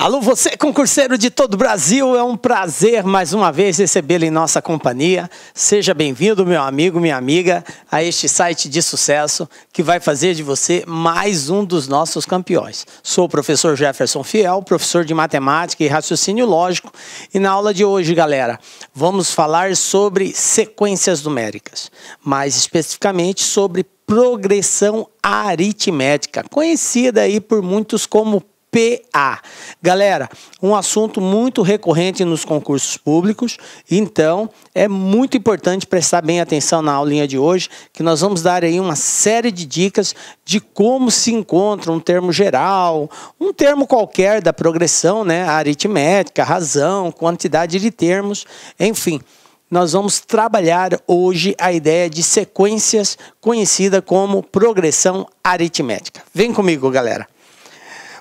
Alô, você concurseiro de todo o Brasil, é um prazer mais uma vez recebê-lo em nossa companhia. Seja bem-vindo, meu amigo, minha amiga, a este site de sucesso que vai fazer de você mais um dos nossos campeões. Sou o professor Jefferson Fiel, professor de matemática e raciocínio lógico, e na aula de hoje, galera, vamos falar sobre sequências numéricas, mais especificamente sobre progressão aritmética, conhecida aí por muitos como PA. Galera, um assunto muito recorrente nos concursos públicos, então é muito importante prestar bem atenção na aulinha de hoje, que nós vamos dar aí uma série de dicas de como se encontra um termo geral, um termo qualquer da progressão, né, aritmética, razão, quantidade de termos, enfim. Nós vamos trabalhar hoje a ideia de sequências conhecida como progressão aritmética. Vem comigo, galera.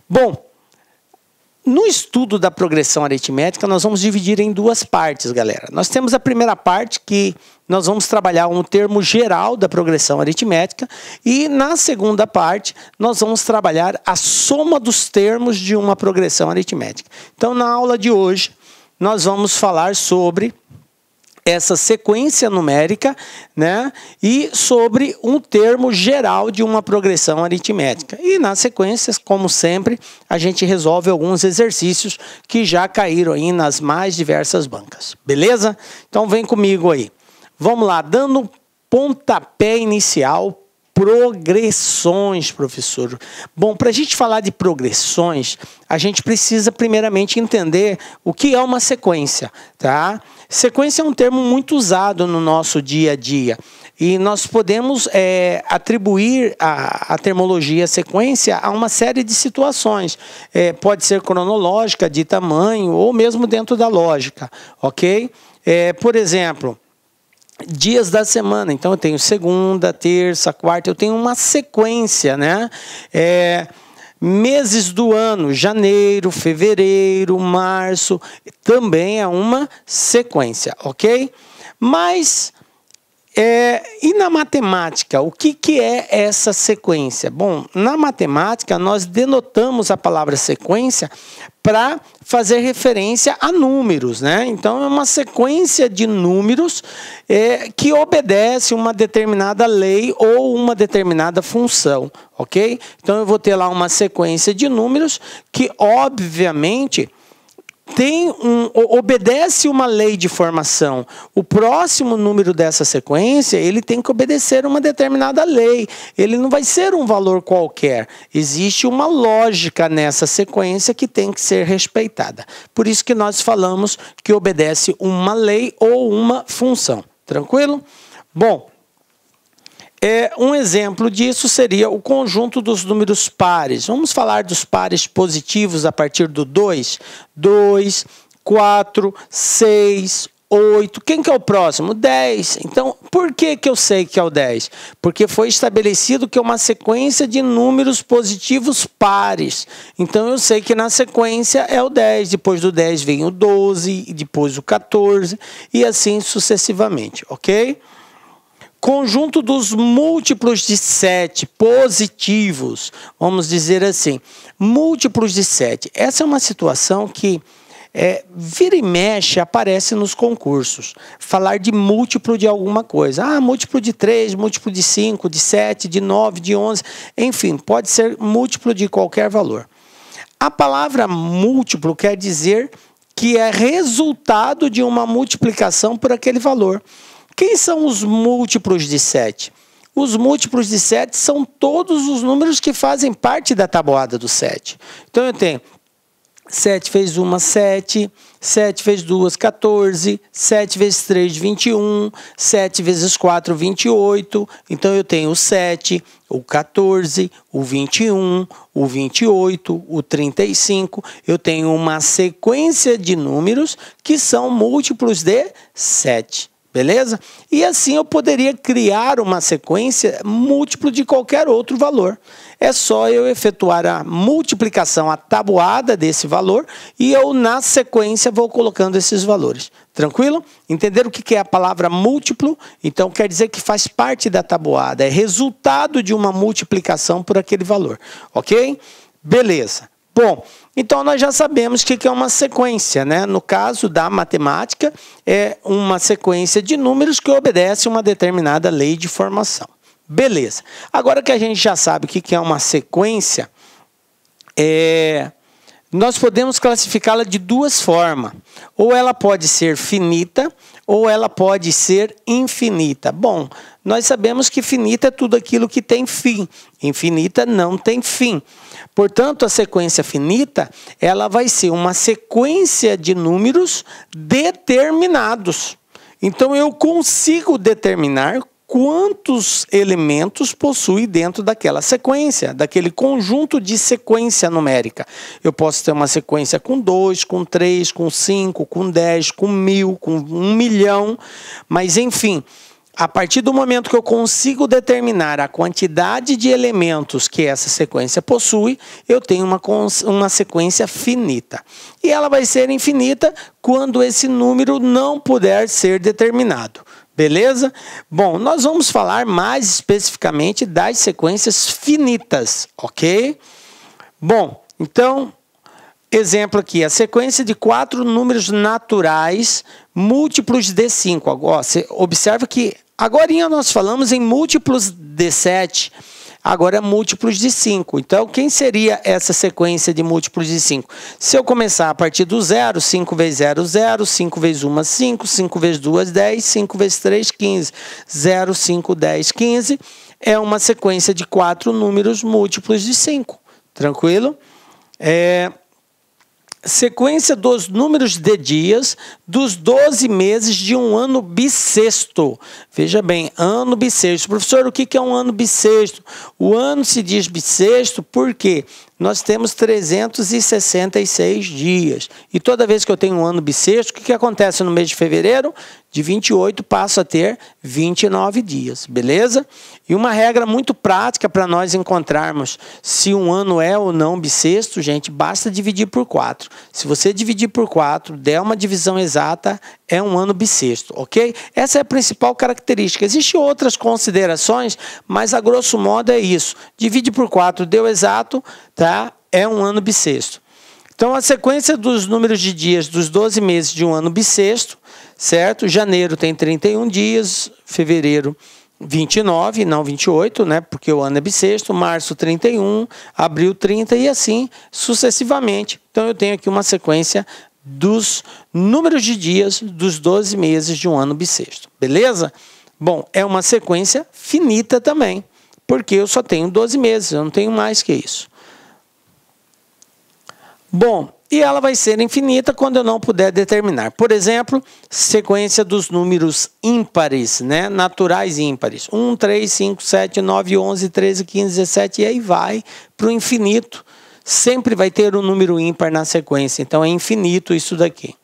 Bom, no estudo da progressão aritmética, nós vamos dividir em duas partes, galera. Nós temos a primeira parte, que nós vamos trabalhar um termo geral da progressão aritmética, e na segunda parte, nós vamos trabalhar a soma dos termos de uma progressão aritmética. Então, na aula de hoje, nós vamos falar sobre essa sequência numérica, né, e sobre um termo geral de uma progressão aritmética. E nas sequências, como sempre, a gente resolve alguns exercícios que já caíram aí nas mais diversas bancas. Beleza? Então vem comigo aí. Vamos lá, dando pontapé inicial. Progressões, professor. Bom, para a gente falar de progressões, a gente precisa primeiramente entender o que é uma sequência, tá? Sequência é um termo muito usado no nosso dia a dia e nós podemos atribuir a termologia sequência a uma série de situações. Pode ser cronológica, de tamanho ou mesmo dentro da lógica, ok? Por exemplo, dias da semana, então eu tenho segunda, terça, quarta, eu tenho uma sequência, né? Meses do ano, janeiro, fevereiro, março, também é uma sequência, ok? Mas, e na matemática, o que é essa sequência? Bom, na matemática nós denotamos a palavra sequência para fazer referência a números, né? Então, é uma sequência de números que obedece uma determinada lei ou uma determinada função, ok? Então, eu vou ter lá uma sequência de números que, obviamente, obedece uma lei de formação. O próximo número dessa sequência, ele tem que obedecer uma determinada lei. Ele não vai ser um valor qualquer. Existe uma lógica nessa sequência que tem que ser respeitada. Por isso que nós falamos que obedece uma lei ou uma função. Tranquilo? Bom, um exemplo disso seria o conjunto dos números pares. Vamos falar dos pares positivos a partir do 2. 2, 4, 6, 8. Quem que é o próximo? 10. Então, por que eu sei que é o 10? Porque foi estabelecido que é uma sequência de números positivos pares. Então, eu sei que na sequência é o 10. Depois do 10 vem o 12, e depois o 14, e assim sucessivamente, ok? Conjunto dos múltiplos de 7 positivos, vamos dizer assim, múltiplos de 7. Essa é uma situação que vira e mexe aparece nos concursos. Falar de múltiplo de alguma coisa. Múltiplo de 3, múltiplo de 5, de 7, de 9, de 11, enfim, pode ser múltiplo de qualquer valor. A palavra múltiplo quer dizer que é resultado de uma multiplicação por aquele valor. Quem são os múltiplos de 7? Os múltiplos de 7 são todos os números que fazem parte da tabuada do 7. Então, eu tenho 7 vezes 1, 7. 7 vezes 2, 14. 7 vezes 3, 21. 7 vezes 4, 28. Então, eu tenho o 7, o 14, o 21, o 28, o 35. Eu tenho uma sequência de números que são múltiplos de 7. Beleza? E assim eu poderia criar uma sequência múltiplo de qualquer outro valor. É só eu efetuar a multiplicação, a tabuada desse valor, e eu, na sequência, vou colocando esses valores. Tranquilo? Entenderam o que é a palavra múltiplo? Então, quer dizer que faz parte da tabuada, é resultado de uma multiplicação por aquele valor. Ok? Beleza. Bom, então nós já sabemos o que é uma sequência, né? No caso da matemática, é uma sequência de números que obedece a uma determinada lei de formação. Beleza. Agora que a gente já sabe o que é uma sequência, nós podemos classificá-la de duas formas. Ou ela pode ser finita, ou ela pode ser infinita. Bom, nós sabemos que finita é tudo aquilo que tem fim. Infinita não tem fim. Portanto, a sequência finita, ela vai ser uma sequência de números determinados. Então, eu consigo determinar quantos elementos possui dentro daquela sequência, daquele conjunto de sequência numérica. Eu posso ter uma sequência com 2, com 3, com 5, com 10, com 1000, com 1 milhão, mas enfim, a partir do momento que eu consigo determinar a quantidade de elementos que essa sequência possui, eu tenho uma sequência finita. E ela vai ser infinita quando esse número não puder ser determinado. Beleza? Bom, nós vamos falar mais especificamente das sequências finitas, ok? Bom, então, exemplo aqui, a sequência de 4 números naturais múltiplos de 5. Agora, você observa que agorinha nós falamos em múltiplos de 7, agora múltiplos de 5. Então, quem seria essa sequência de múltiplos de 5? Se eu começar a partir do 0, 5 vezes 0, 0, 5 vezes 1, 5, 5 vezes 2, 10, 5 vezes 3, 15. 0, 5, 10, 15 é uma sequência de 4 números múltiplos de 5. Tranquilo? Sequência dos números de dias dos 12 meses de um ano bissexto. Veja bem, ano bissexto. Professor, o que é um ano bissexto? O ano se diz bissexto porque nós temos 366 dias. E toda vez que eu tenho um ano bissexto, o que acontece no mês de fevereiro? De 28 passo a ter 29 dias, beleza? E uma regra muito prática para nós encontrarmos se um ano é ou não bissexto, gente, basta dividir por 4. Se você dividir por 4, der uma divisão exata, é um ano bissexto, ok? Essa é a principal característica. Existem outras considerações, mas a grosso modo é isso. Divide por 4, deu exato, tá? É um ano bissexto. Então, a sequência dos números de dias dos 12 meses de um ano bissexto, certo? Janeiro tem 31 dias, fevereiro 29, não 28, né? Porque o ano é bissexto, março 31, abril 30 e assim sucessivamente. Então, eu tenho aqui uma sequência dos números de dias dos 12 meses de um ano bissexto, beleza? Bom, é uma sequência finita também, porque eu só tenho 12 meses, eu não tenho mais que isso. Bom, e ela vai ser infinita quando eu não puder determinar. Por exemplo, sequência dos números ímpares, né? Naturais ímpares. 1, 3, 5, 7, 9, 11, 13, 15, 17 e aí vai para o infinito. Sempre vai ter um número ímpar na sequência, então é infinito isso daqui.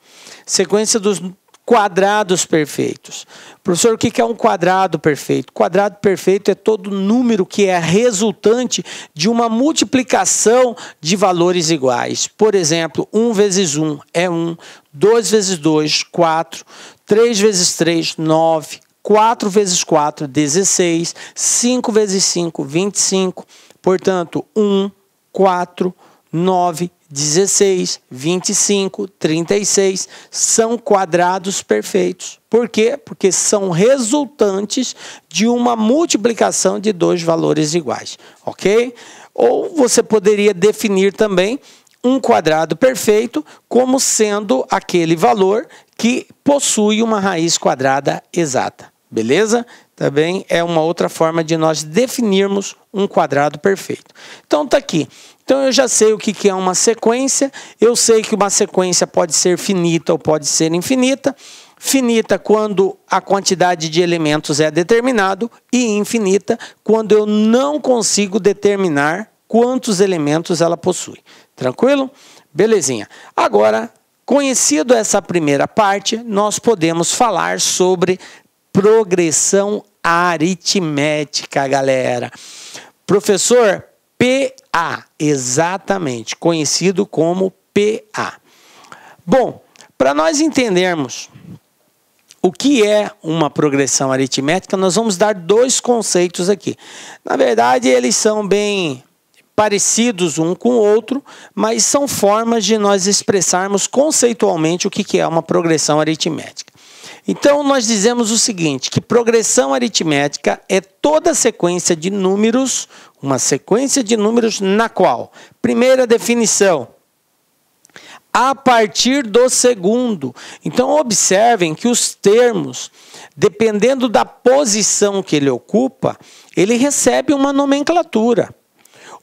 Sequência dos quadrados perfeitos. Professor, o que é um quadrado perfeito? Quadrado perfeito é todo número que é resultante de uma multiplicação de valores iguais. Por exemplo, 1 vezes 1 é 1, 2 vezes 2, 4, 3 vezes 3, 9, 4 vezes 4, 16, 5 vezes 5, 25. Portanto, 1, 4, 9, 16, 25, 36 são quadrados perfeitos. Por quê? Porque são resultantes de uma multiplicação de dois valores iguais, ok? Ou você poderia definir também um quadrado perfeito como sendo aquele valor que possui uma raiz quadrada exata, beleza? Também é uma outra forma de nós definirmos um quadrado perfeito. Então tá aqui. Então eu já sei o que é uma sequência, eu sei que uma sequência pode ser finita ou pode ser infinita. Finita quando a quantidade de elementos é determinado e infinita quando eu não consigo determinar quantos elementos ela possui. Tranquilo? Belezinha. Agora, conhecido essa primeira parte, nós podemos falar sobre progressão aritmética, galera. Professor, PA, exatamente, conhecido como PA. Bom, para nós entendermos o que é uma progressão aritmética, nós vamos dar dois conceitos aqui. Na verdade, eles são bem parecidos um com o outro, mas são formas de nós expressarmos conceitualmente o que é uma progressão aritmética. Então, nós dizemos o seguinte, que progressão aritmética é toda sequência de números, uma sequência de números na qual, primeira definição, a partir do segundo. Então, observem que os termos, dependendo da posição que ele ocupa, ele recebe uma nomenclatura.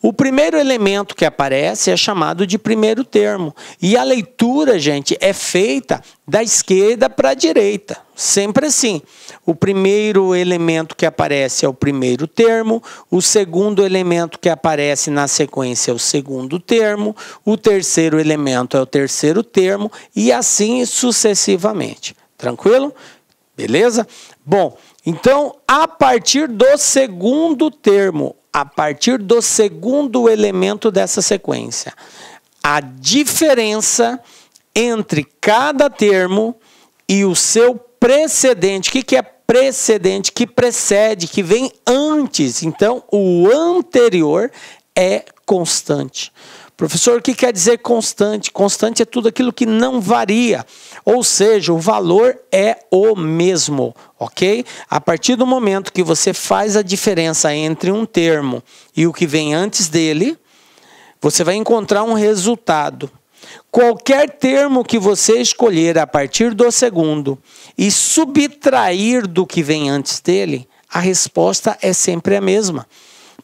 O primeiro elemento que aparece é chamado de primeiro termo. E a leitura, gente, é feita da esquerda para a direita. Sempre assim. O primeiro elemento que aparece é o primeiro termo. O segundo elemento que aparece na sequência é o segundo termo. O terceiro elemento é o terceiro termo. E assim sucessivamente. Tranquilo? Beleza? Bom, então, a partir do segundo termo, a partir do segundo elemento dessa sequência, a diferença entre cada termo e o seu precedente. O que é precedente? Que precede, que vem antes. Então, o anterior é constante. Professor, o que quer dizer constante? Constante é tudo aquilo que não varia, ou seja, o valor é o mesmo, ok? A partir do momento que você faz a diferença entre um termo e o que vem antes dele, você vai encontrar um resultado. Qualquer termo que você escolher a partir do segundo e subtrair do que vem antes dele, a resposta é sempre a mesma.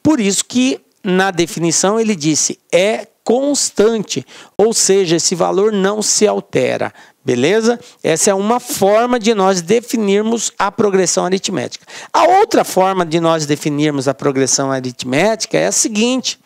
Por isso que na definição ele disse é constante, ou seja, esse valor não se altera, beleza? Essa é uma forma de nós definirmos a progressão aritmética. A outra forma de nós definirmos a progressão aritmética é a seguinte: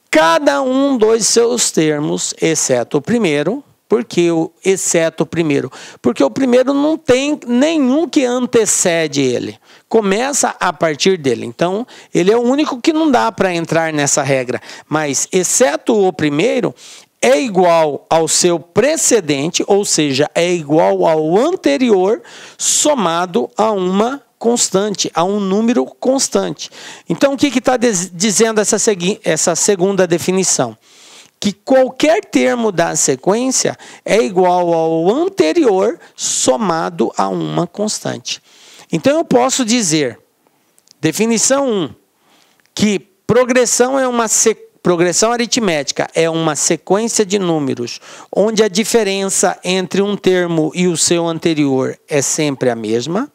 cada um dos seus termos, exceto o primeiro. Por que exceto o primeiro? Porque o primeiro não tem nenhum que antecede ele. Começa a partir dele. Então, ele é o único que não dá para entrar nessa regra. Mas, exceto o primeiro, é igual ao seu precedente, ou seja, é igual ao anterior, somado a uma constante, a um número constante. Então, o que está dizendo essa segunda definição? Que qualquer termo da sequência é igual ao anterior somado a uma constante. Então, eu posso dizer, definição 1, que progressão aritmética é uma sequência de números onde a diferença entre um termo e o seu anterior é sempre a mesma.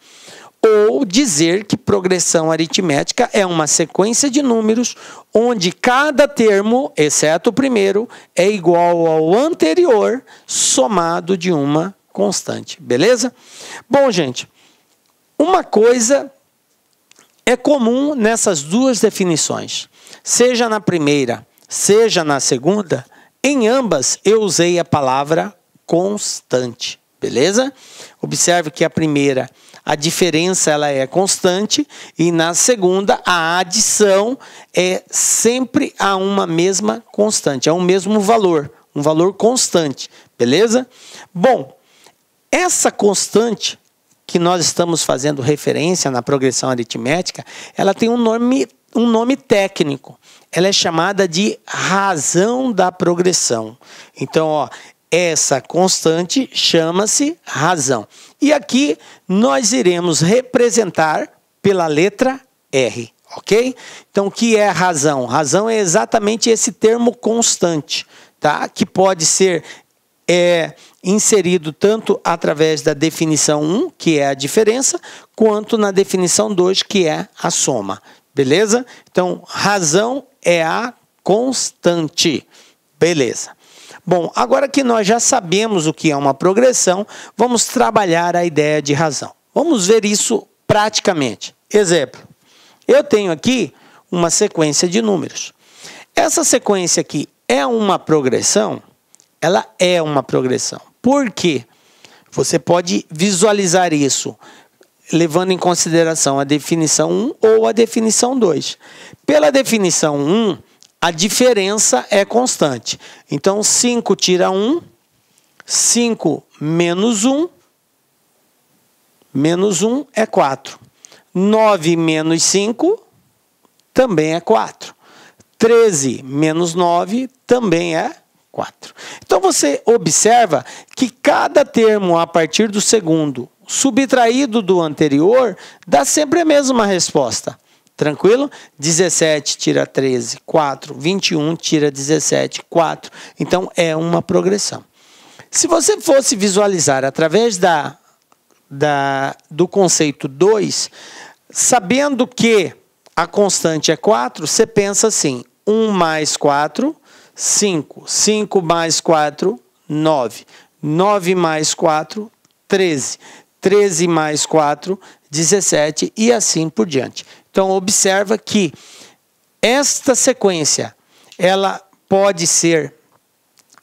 Ou dizer que progressão aritmética é uma sequência de números onde cada termo, exceto o primeiro, é igual ao anterior somado de uma constante. Beleza? Bom, gente, uma coisa é comum nessas duas definições. Seja na primeira, seja na segunda, em ambas eu usei a palavra constante. Beleza? Observe que a primeira, a diferença ela é constante e na segunda a adição é sempre a uma mesma constante, é um mesmo valor, um valor constante, beleza? Bom, essa constante que nós estamos fazendo referência na progressão aritmética, ela tem um nome técnico, ela é chamada de razão da progressão. Então, ó, essa constante chama-se razão. E aqui nós iremos representar pela letra R, ok? Então, o que é razão? Razão é exatamente esse termo constante, tá? Que pode ser inserido tanto através da definição 1, que é a diferença, quanto na definição 2, que é a soma. Beleza? Então, razão é a constante. Beleza. Bom, agora que nós já sabemos o que é uma progressão, vamos trabalhar a ideia de razão. Vamos ver isso praticamente. Exemplo, eu tenho aqui uma sequência de números. Essa sequência aqui é uma progressão? Ela é uma progressão. Por quê? Você pode visualizar isso levando em consideração a definição 1 ou a definição 2. Pela definição 1, a diferença é constante. Então, 5 tira 1, 5 menos 1 é 4. 9 menos 5 também é 4. 13 menos 9 também é 4. Então você observa que cada termo a partir do segundo subtraído do anterior dá sempre a mesma resposta. Tranquilo? 17 tira 13, 4. 21 tira 17, 4. Então é uma progressão. Se você fosse visualizar através do conceito 2, sabendo que a constante é 4, você pensa assim: 1 mais 4, 5. 5 mais 4, 9. 9 mais 4, 13. 13 mais 4, 17 e assim por diante. Então, observa que esta sequência, ela pode ser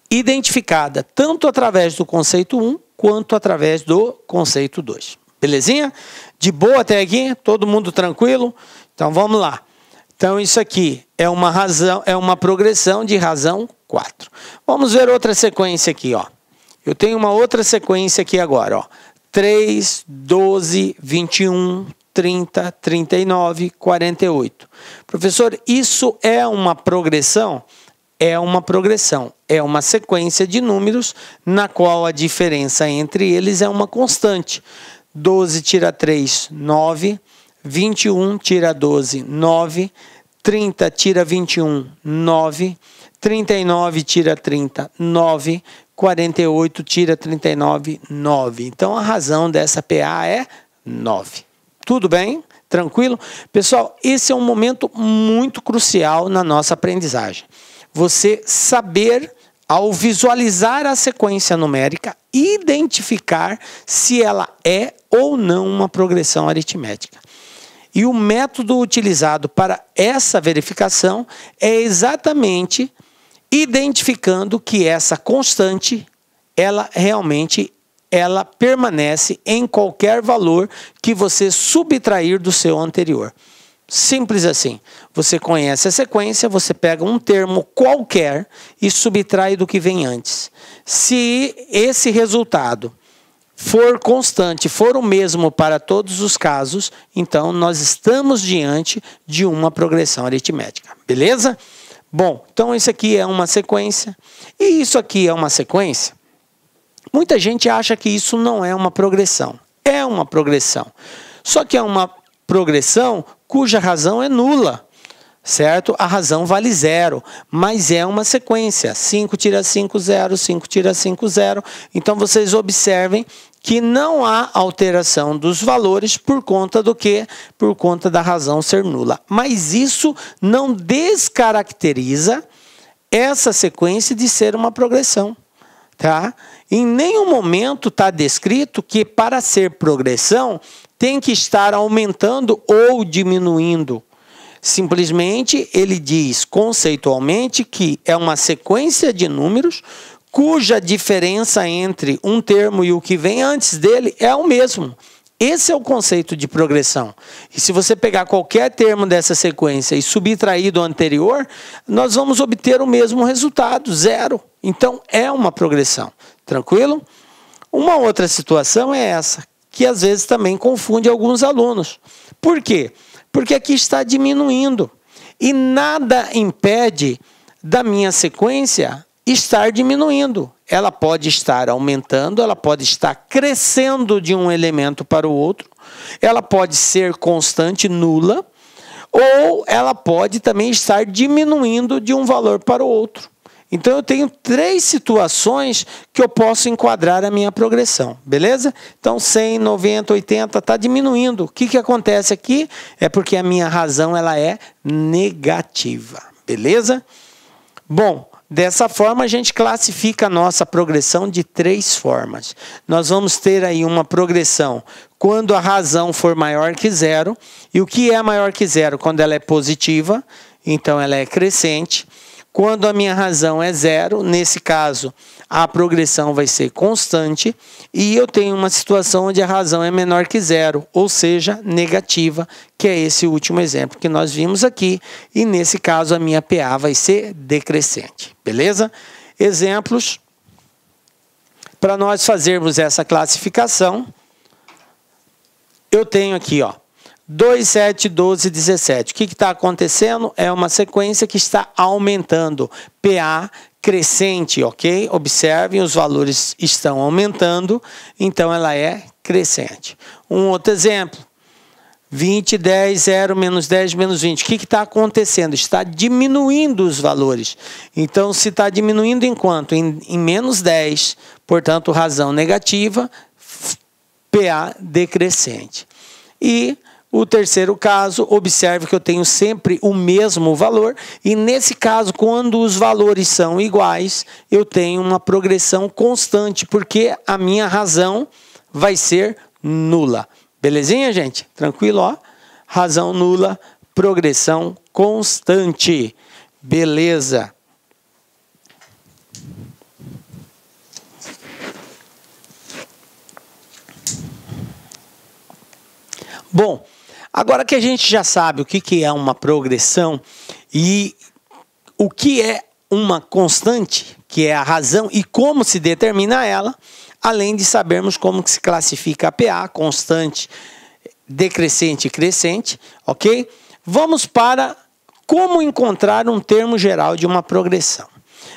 identificada tanto através do conceito 1 quanto através do conceito 2. Belezinha? De boa até aqui? Todo mundo tranquilo? Então, vamos lá. Então, isso aqui é uma razão, é uma progressão de razão 4. Vamos ver outra sequência aqui, ó. Eu tenho uma outra sequência aqui agora, ó. 3, 12, 21, 30, 39, 48. Professor, isso é uma progressão? É uma progressão. É uma sequência de números na qual a diferença entre eles é uma constante. 12 tira 3, 9. 21 tira 12, 9. 30 tira 21, 9. 39 tira 30, 9. 48 tira 39, 9. Então, a razão dessa PA é 9. Tudo bem? Tranquilo? Pessoal, esse é um momento muito crucial na nossa aprendizagem. Você saber, ao visualizar a sequência numérica, identificar se ela é ou não uma progressão aritmética. E o método utilizado para essa verificação é exatamente identificando que essa constante, ela realmente permanece em qualquer valor que você subtrair do seu anterior. Simples assim. Você conhece a sequência, você pega um termo qualquer e subtrai do que vem antes. Se esse resultado for constante, for o mesmo para todos os casos, então nós estamos diante de uma progressão aritmética. Beleza? Bom, então isso aqui é uma sequência. E isso aqui é uma sequência? Muita gente acha que isso não é uma progressão. É uma progressão. Só que é uma progressão cuja razão é nula. Certo? A razão vale 0, mas é uma sequência. 5 tira 5, 0, 5 tira 5, 0. Então, vocês observem que não há alteração dos valores por conta do quê? Por conta da razão ser nula. Mas isso não descaracteriza essa sequência de ser uma progressão. Tá? Em nenhum momento está descrito que para ser progressão tem que estar aumentando ou diminuindo. Simplesmente ele diz conceitualmente que é uma sequência de números cuja diferença entre um termo e o que vem antes dele é o mesmo. Esse é o conceito de progressão. E se você pegar qualquer termo dessa sequência e subtrair do anterior, nós vamos obter o mesmo resultado, 0. Então, é uma progressão. Tranquilo? Uma outra situação é essa, que às vezes também confunde alguns alunos. Por quê? Porque aqui está diminuindo. E nada impede da minha sequência estar diminuindo. Ela pode estar aumentando, ela pode estar crescendo de um elemento para o outro, ela pode ser constante, nula, ou ela pode também estar diminuindo de um valor para o outro. Então, eu tenho 3 situações que eu posso enquadrar a minha progressão, beleza? Então, 100, 90, 80 está diminuindo. O que acontece aqui? É porque a minha razão ela é negativa, beleza? Bom, dessa forma, a gente classifica a nossa progressão de 3 formas. Nós vamos ter aí uma progressão quando a razão for maior que 0. E o que é maior que 0? Quando ela é positiva, então ela é crescente. Quando a minha razão é 0, nesse caso, a progressão vai ser constante. E eu tenho uma situação onde a razão é menor que 0, ou seja, negativa, que é esse último exemplo que nós vimos aqui. E nesse caso, a minha PA vai ser decrescente. Beleza? Exemplos. Para nós fazermos essa classificação, eu tenho aqui, ó, 2, 7, 12, 17. O que está acontecendo? É uma sequência que está aumentando. PA crescente, ok? Observem, os valores estão aumentando, então ela é crescente. Um outro exemplo. 20, 10, 0, menos 10, menos 20. O que está acontecendo? Está diminuindo os valores. Então, se está diminuindo em quanto? Em menos 10. Portanto, razão negativa, PA decrescente. E o terceiro caso, observe que eu tenho sempre o mesmo valor. E nesse caso, quando os valores são iguais, eu tenho uma progressão constante, porque a minha razão vai ser nula. Belezinha, gente? Tranquilo, ó? Razão nula, progressão constante. Beleza. Bom, agora que a gente já sabe o que é uma progressão e o que é uma constante, que é a razão e como se determina ela, além de sabermos como que se classifica a PA, constante, decrescente e crescente, ok? Vamos para como encontrar um termo geral de uma progressão.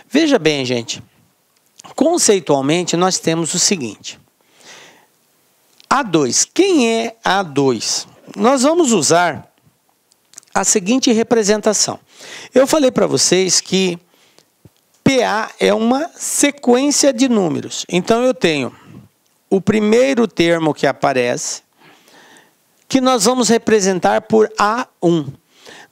Veja bem, gente, conceitualmente nós temos o seguinte. A2, quem é A2? Nós vamos usar a seguinte representação. Eu falei para vocês que PA é uma sequência de números. Então, eu tenho o primeiro termo que aparece, que nós vamos representar por A1.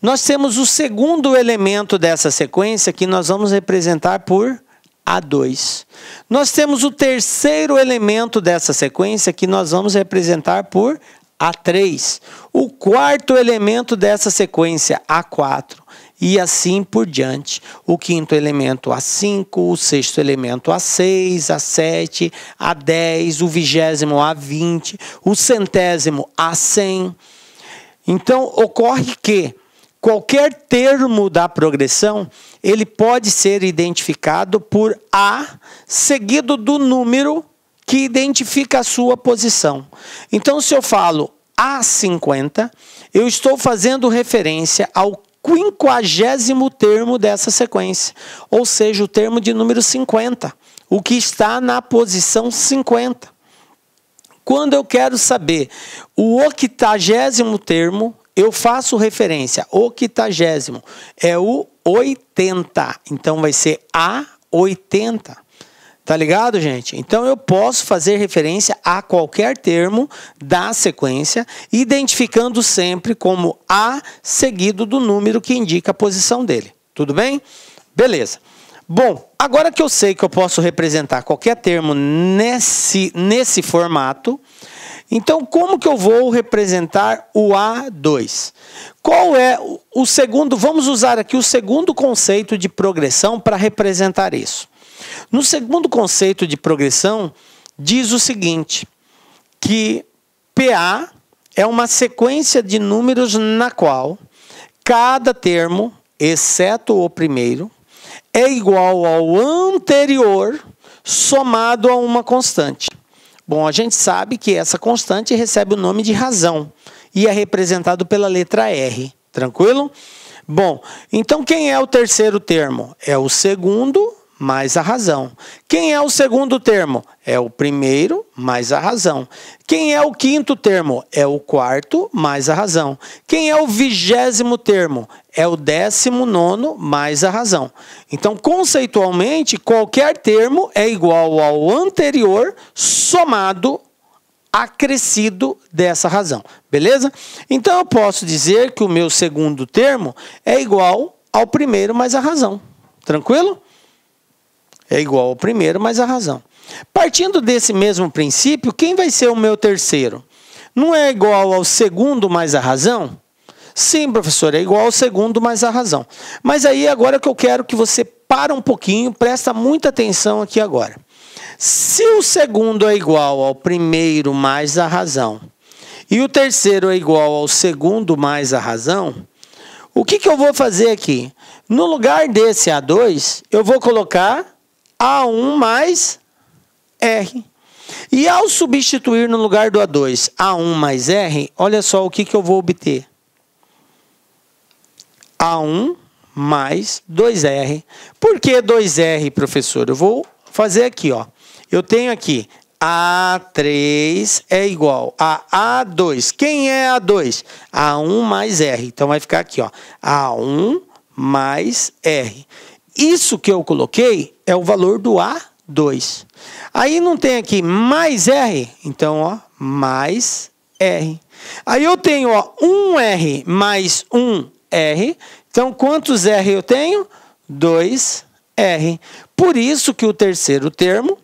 Nós temos o segundo elemento dessa sequência, que nós vamos representar por A2. Nós temos o terceiro elemento dessa sequência, que nós vamos representar por A3. O quarto elemento dessa sequência, A4. E assim por diante. O quinto elemento, A5. O sexto elemento, A6, A7, A10. O 20º, A20. O 100º, A100. Então, ocorre que qualquer termo da progressão, ele pode ser identificado por A, seguido do número que identifica a sua posição. Então, se eu falo A50, eu estou fazendo referência ao 50º termo dessa sequência, ou seja, o termo de número 50, o que está na posição 50. Quando eu quero saber o 80º termo, eu faço referência, 80º é o 80, então vai ser A80. Tá ligado, gente? Então, eu posso fazer referência a qualquer termo da sequência, identificando sempre como A seguido do número que indica a posição dele. Tudo bem? Beleza. Bom, agora que eu sei que eu posso representar qualquer termo nesse formato, então, como que eu vou representar o A2? Qual é o segundo? Vamos usar aqui o segundo conceito de progressão para representar isso. No segundo conceito de progressão, diz o seguinte, que PA é uma sequência de números na qual cada termo, exceto o primeiro, é igual ao anterior somado a uma constante. Bom, a gente sabe que essa constante recebe o nome de razão e é representado pela letra R. Tranquilo? Bom, então quem é o terceiro termo? É o segundo mais a razão. Quem é o segundo termo? É o primeiro mais a razão. Quem é o quinto termo? É o quarto mais a razão. Quem é o 20º termo? É o 19º mais a razão. Então, conceitualmente, qualquer termo é igual ao anterior somado acrescido dessa razão. Beleza? Então, eu posso dizer que o meu segundo termo é igual ao primeiro mais a razão. Tranquilo? É igual ao primeiro mais a razão. Partindo desse mesmo princípio, quem vai ser o meu terceiro? Não é igual ao segundo mais a razão? Sim, professor, é igual ao segundo mais a razão. Mas aí agora que eu quero que você para um pouquinho, presta muita atenção aqui agora. Se o segundo é igual ao primeiro mais a razão, e o terceiro é igual ao segundo mais a razão, o que eu vou fazer aqui? No lugar desse A2, eu vou colocar A1 mais R. E ao substituir no lugar do A2 A1 mais R, olha só o que eu vou obter. A1 mais 2R. Por que 2R, professor? Eu vou fazer aqui, ó. Eu tenho aqui A3 é igual a A2. Quem é A2? A1 mais R. Então, vai ficar aqui, ó. A1 mais R. Isso que eu coloquei é o valor do A2. Aí não tem aqui mais R, então, ó, mais R. Aí eu tenho, ó, 1R mais 1R. Então, quantos R eu tenho? 2R. Por isso que o terceiro termo,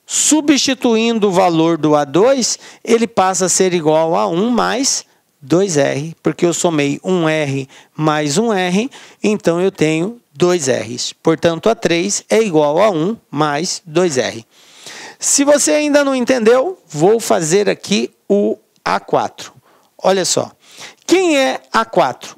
substituindo o valor do A2, ele passa a ser igual a 1 mais 2R, porque eu somei 1R mais 1R, então eu tenho 2Rs. Portanto, A3 é igual a 1 mais 2R. Se você ainda não entendeu, vou fazer aqui o A4. Olha só. Quem é A4?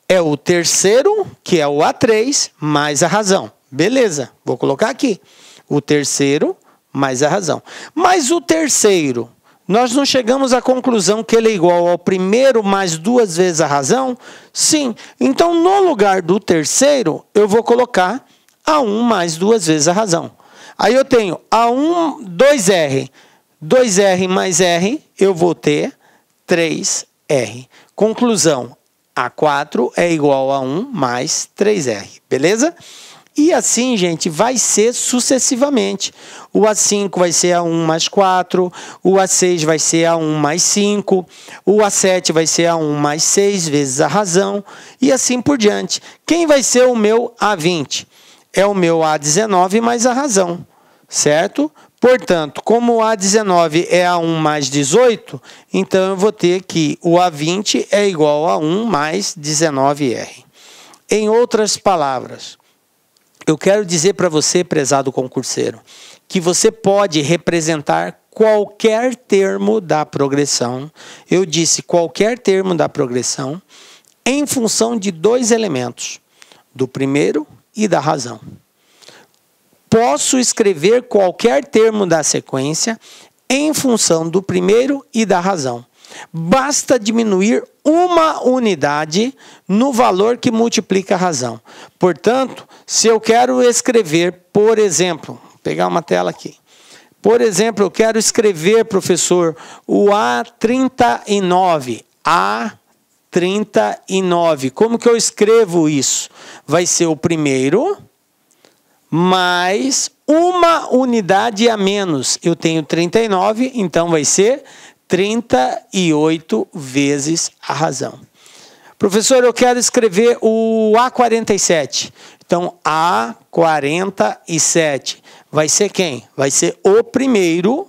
É o terceiro, que é o A3, mais a razão. Beleza, vou colocar aqui. O terceiro mais a razão. Mas o terceiro, nós não chegamos à conclusão que ele é igual ao primeiro mais 2 vezes a razão? Sim. Então, no lugar do terceiro, eu vou colocar A1 mais 2 vezes a razão. Aí eu tenho A1, 2R. 2R mais R, eu vou ter 3R. Conclusão, A4 é igual a 1 mais 3R. Beleza? E assim, gente, vai ser sucessivamente. O A5 vai ser A1 mais 4, o A6 vai ser A1 mais 5, o A7 vai ser A1 mais 6 vezes a razão, e assim por diante. Quem vai ser o meu A20? É o meu A19 mais a razão, certo? Portanto, como o A19 é A1 mais 18, então eu vou ter que o A20 é igual a 1 mais 19R. Em outras palavras, eu quero dizer para você, prezado concurseiro, que você pode representar qualquer termo da progressão. Eu disse qualquer termo da progressão em função de 2 elementos, do primeiro e da razão. Posso escrever qualquer termo da sequência em função do primeiro e da razão. Basta diminuir uma unidade no valor que multiplica a razão. Portanto, se eu quero escrever, por exemplo, vou pegar uma tela aqui. Por exemplo, eu quero escrever, professor, o A39. A39. Como que eu escrevo isso? Vai ser o primeiro mais uma unidade a menos. Eu tenho 39, então vai ser 38 vezes a razão. Professor, eu quero escrever o A47. Então, A47 vai ser quem? Vai ser o primeiro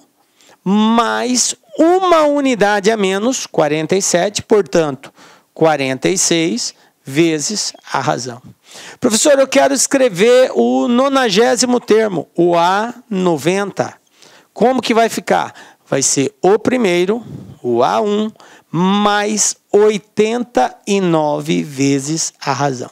mais uma unidade a menos, 47, portanto, 46 vezes a razão. Professor, eu quero escrever o 90º termo, o A90. Como que vai ficar? Vai ser o primeiro, o A1, mais 89 vezes a razão.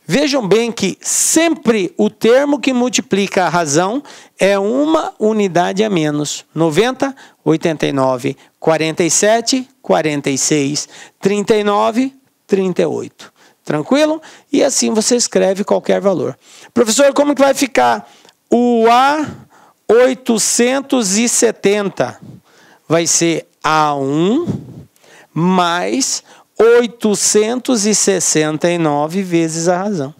Vejam bem que sempre o termo que multiplica a razão é uma unidade a menos. 90, 89, 47, 46, 39, 38. Tranquilo? E assim você escreve qualquer valor. Professor, como que vai ficar? O A870 vai ser A1 mais 869 vezes a razão.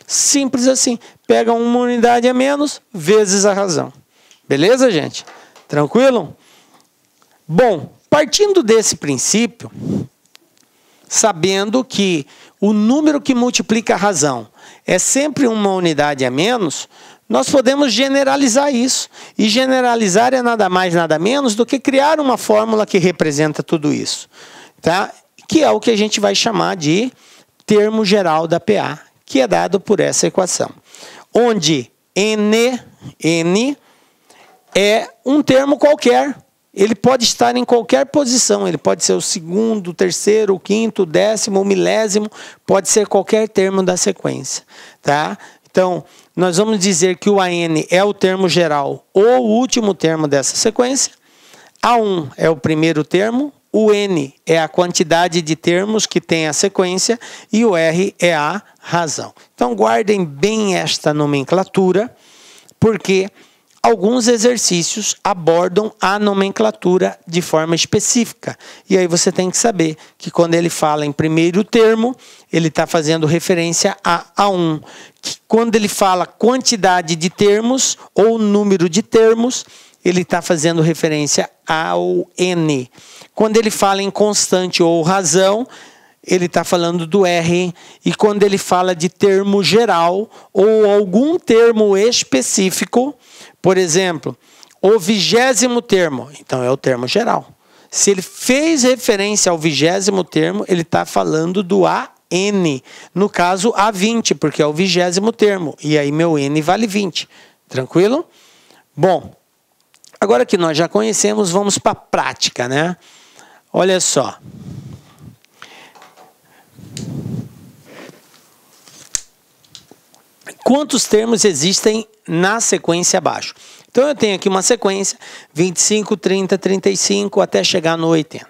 Simples assim. Pega uma unidade a menos vezes a razão. Beleza, gente? Tranquilo? Bom, partindo desse princípio, sabendo que o número que multiplica a razão é sempre uma unidade a menos, nós podemos generalizar isso. E generalizar é nada mais, nada menos do que criar uma fórmula que representa tudo isso. Tá? Que é o que a gente vai chamar de termo geral da PA, que é dado por essa equação. Onde N é um termo qualquer. Ele pode estar em qualquer posição. Ele pode ser o segundo, o terceiro, o quinto, o décimo, o milésimo. Pode ser qualquer termo da sequência. Tá? Então, nós vamos dizer que o AN é o termo geral ou o último termo dessa sequência. A1 é o primeiro termo, o N é a quantidade de termos que tem a sequência e o R é a razão. Então, guardem bem esta nomenclatura, porque alguns exercícios abordam a nomenclatura de forma específica. E aí você tem que saber que quando ele fala em primeiro termo, ele está fazendo referência a A1. Que quando ele fala quantidade de termos ou número de termos, ele está fazendo referência ao N. Quando ele fala em constante ou razão, ele está falando do R. E quando ele fala de termo geral ou algum termo específico, por exemplo, o 20º termo, então é o termo geral. Se ele fez referência ao 20º termo, ele está falando do AN. No caso, A20, porque é o 20º termo. E aí meu N vale 20. Tranquilo? Bom, agora que nós já conhecemos, vamos para a prática, né? Olha só. Quantos termos existem na sequência abaixo? Então, eu tenho aqui uma sequência, 25, 30, 35, até chegar no 80.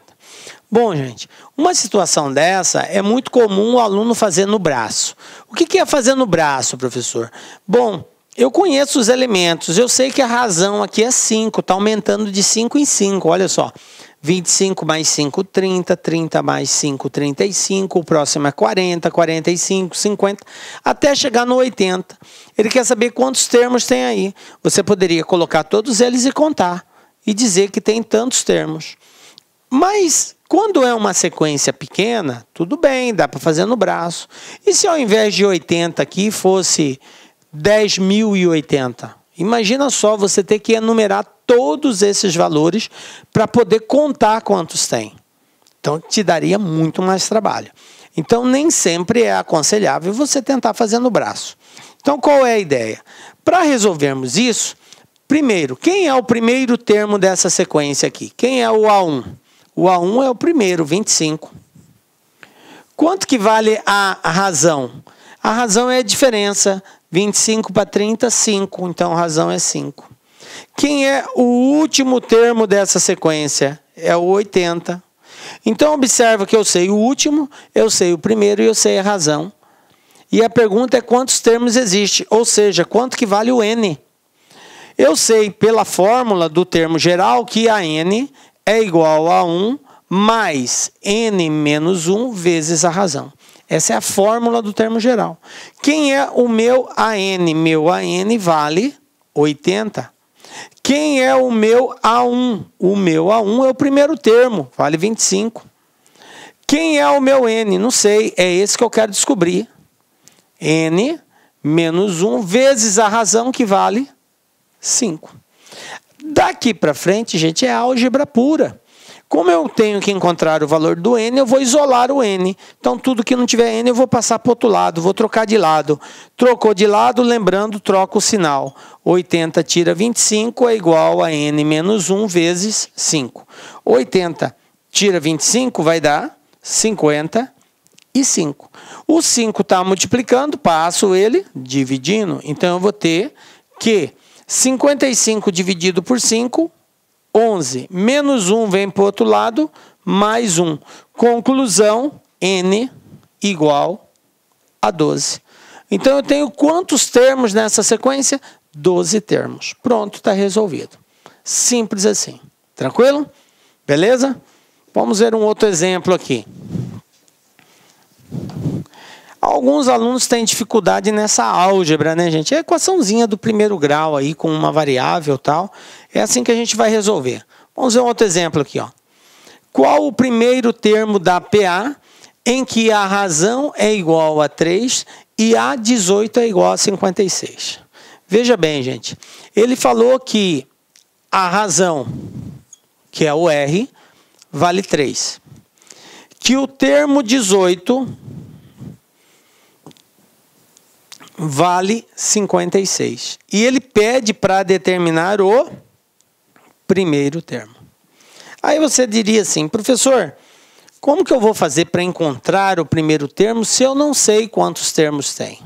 Bom, gente, uma situação dessa é muito comum o aluno fazer no braço. O que é fazer no braço, professor? Bom, eu conheço os elementos, eu sei que a razão aqui é 5, está aumentando de 5 em 5, olha só. 25 mais 5, 30, 30 mais 5, 35, o próximo é 40, 45, 50, até chegar no 80. Ele quer saber quantos termos tem aí. Você poderia colocar todos eles e contar, e dizer que tem tantos termos. Mas, quando é uma sequência pequena, tudo bem, dá para fazer no braço. E se ao invés de 80 aqui fosse 10.080? Imagina só você ter que enumerar todos esses valores para poder contar quantos tem. Então, te daria muito mais trabalho. Então, nem sempre é aconselhável você tentar fazer no braço. Então, qual é a ideia? Para resolvermos isso, primeiro, quem é o primeiro termo dessa sequência aqui? Quem é o A1? O A1 é o primeiro, 25. Quanto que vale a razão? A razão é a diferença. 25 para 30, 5. Então, a razão é 5. Quem é o último termo dessa sequência? É o 80. Então, observa que eu sei o último, eu sei o primeiro e eu sei a razão. E a pergunta é quantos termos existem, ou seja, quanto que vale o N. Eu sei pela fórmula do termo geral que a N é igual a 1 mais N menos 1 vezes a razão. Essa é a fórmula do termo geral. Quem é o meu AN? Meu AN vale 80. Quem é o meu A1? O meu A1 é o primeiro termo, vale 25. Quem é o meu N? Não sei, é esse que eu quero descobrir. N menos 1 vezes a razão, que vale 5. Daqui para frente, gente, é álgebra pura. Como eu tenho que encontrar o valor do N, eu vou isolar o N. Então, tudo que não tiver N, eu vou passar para o outro lado, vou trocar de lado. Trocou de lado, lembrando, troca o sinal. 80 tira 25 é igual a N menos 1 vezes 5. 80 tira 25 vai dar 55. O 5 está multiplicando, passo ele dividindo. Então, eu vou ter que 55 dividido por 5, 11. Menos 1 vem para o outro lado, mais 1. Conclusão, N igual a 12. Então, eu tenho quantos termos nessa sequência? 12 termos. Pronto, está resolvido. Simples assim. Tranquilo? Beleza? Vamos ver um outro exemplo aqui. Alguns alunos têm dificuldade nessa álgebra, né, gente? É a equaçãozinha do primeiro grau aí, com uma variável e tal. É assim que a gente vai resolver. Vamos ver um outro exemplo aqui, ó. Qual o primeiro termo da PA em que a razão é igual a 3 e a 18 é igual a 56? Veja bem, gente. Ele falou que a razão, que é o R, vale 3. Que o termo 18 vale 56. E ele pede para determinar o primeiro termo. Aí você diria assim, professor, como que eu vou fazer para encontrar o primeiro termo se eu não sei quantos termos tem?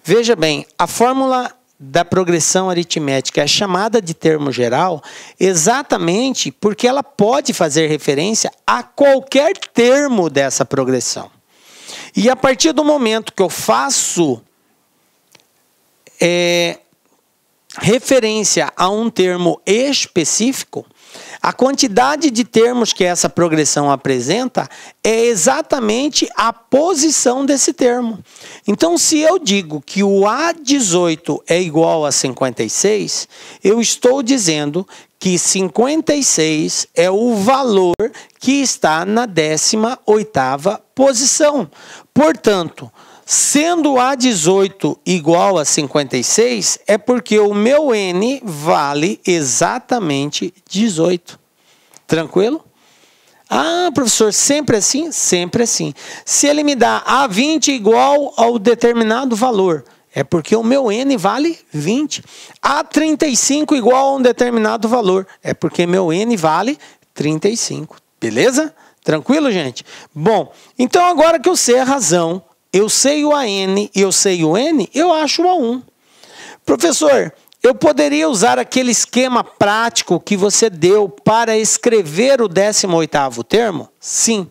Veja bem, a fórmula da progressão aritmética é chamada de termo geral exatamente porque ela pode fazer referência a qualquer termo dessa progressão. E a partir do momento que eu faço referência a um termo específico, a quantidade de termos que essa progressão apresenta é exatamente a posição desse termo. Então, se eu digo que o A18 é igual a 56, eu estou dizendo que 56 é o valor que está na 18ª posição. Portanto, sendo A18 igual a 56, é porque o meu N vale exatamente 18. Tranquilo? Ah, professor, sempre assim? Sempre assim. Se ele me dá A20 igual ao determinado valor, é porque o meu N vale 20. A35 igual a um determinado valor, é porque meu N vale 35. Beleza? Tranquilo, gente? Bom, então agora que eu sei a razão, eu sei o AN e eu sei o N, eu acho o A1. Professor, eu poderia usar aquele esquema prático que você deu para escrever o 18º termo? Sim.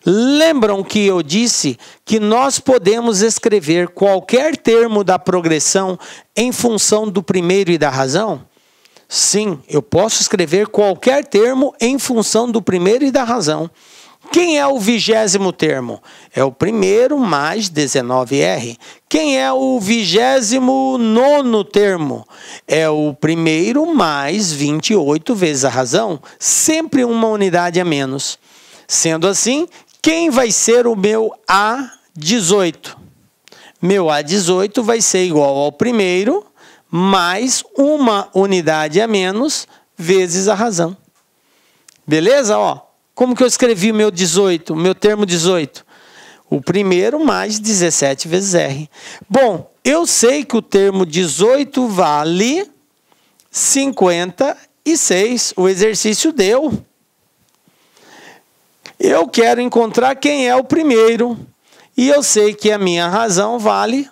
Lembram que eu disse que nós podemos escrever qualquer termo da progressão em função do primeiro e da razão? Sim, eu posso escrever qualquer termo em função do primeiro e da razão. Quem é o 20º termo? É o primeiro mais 19R. Quem é o 29º termo? É o primeiro mais 28 vezes a razão, sempre uma unidade a menos. Sendo assim, quem vai ser o meu A18? Meu A18 vai ser igual ao primeiro mais uma unidade a menos vezes a razão. Beleza? Ó, como que eu escrevi o meu 18, meu termo 18? O primeiro mais 17 vezes R. Bom, eu sei que o termo 18 vale 56. O exercício deu. Eu quero encontrar quem é o primeiro. E eu sei que a minha razão vale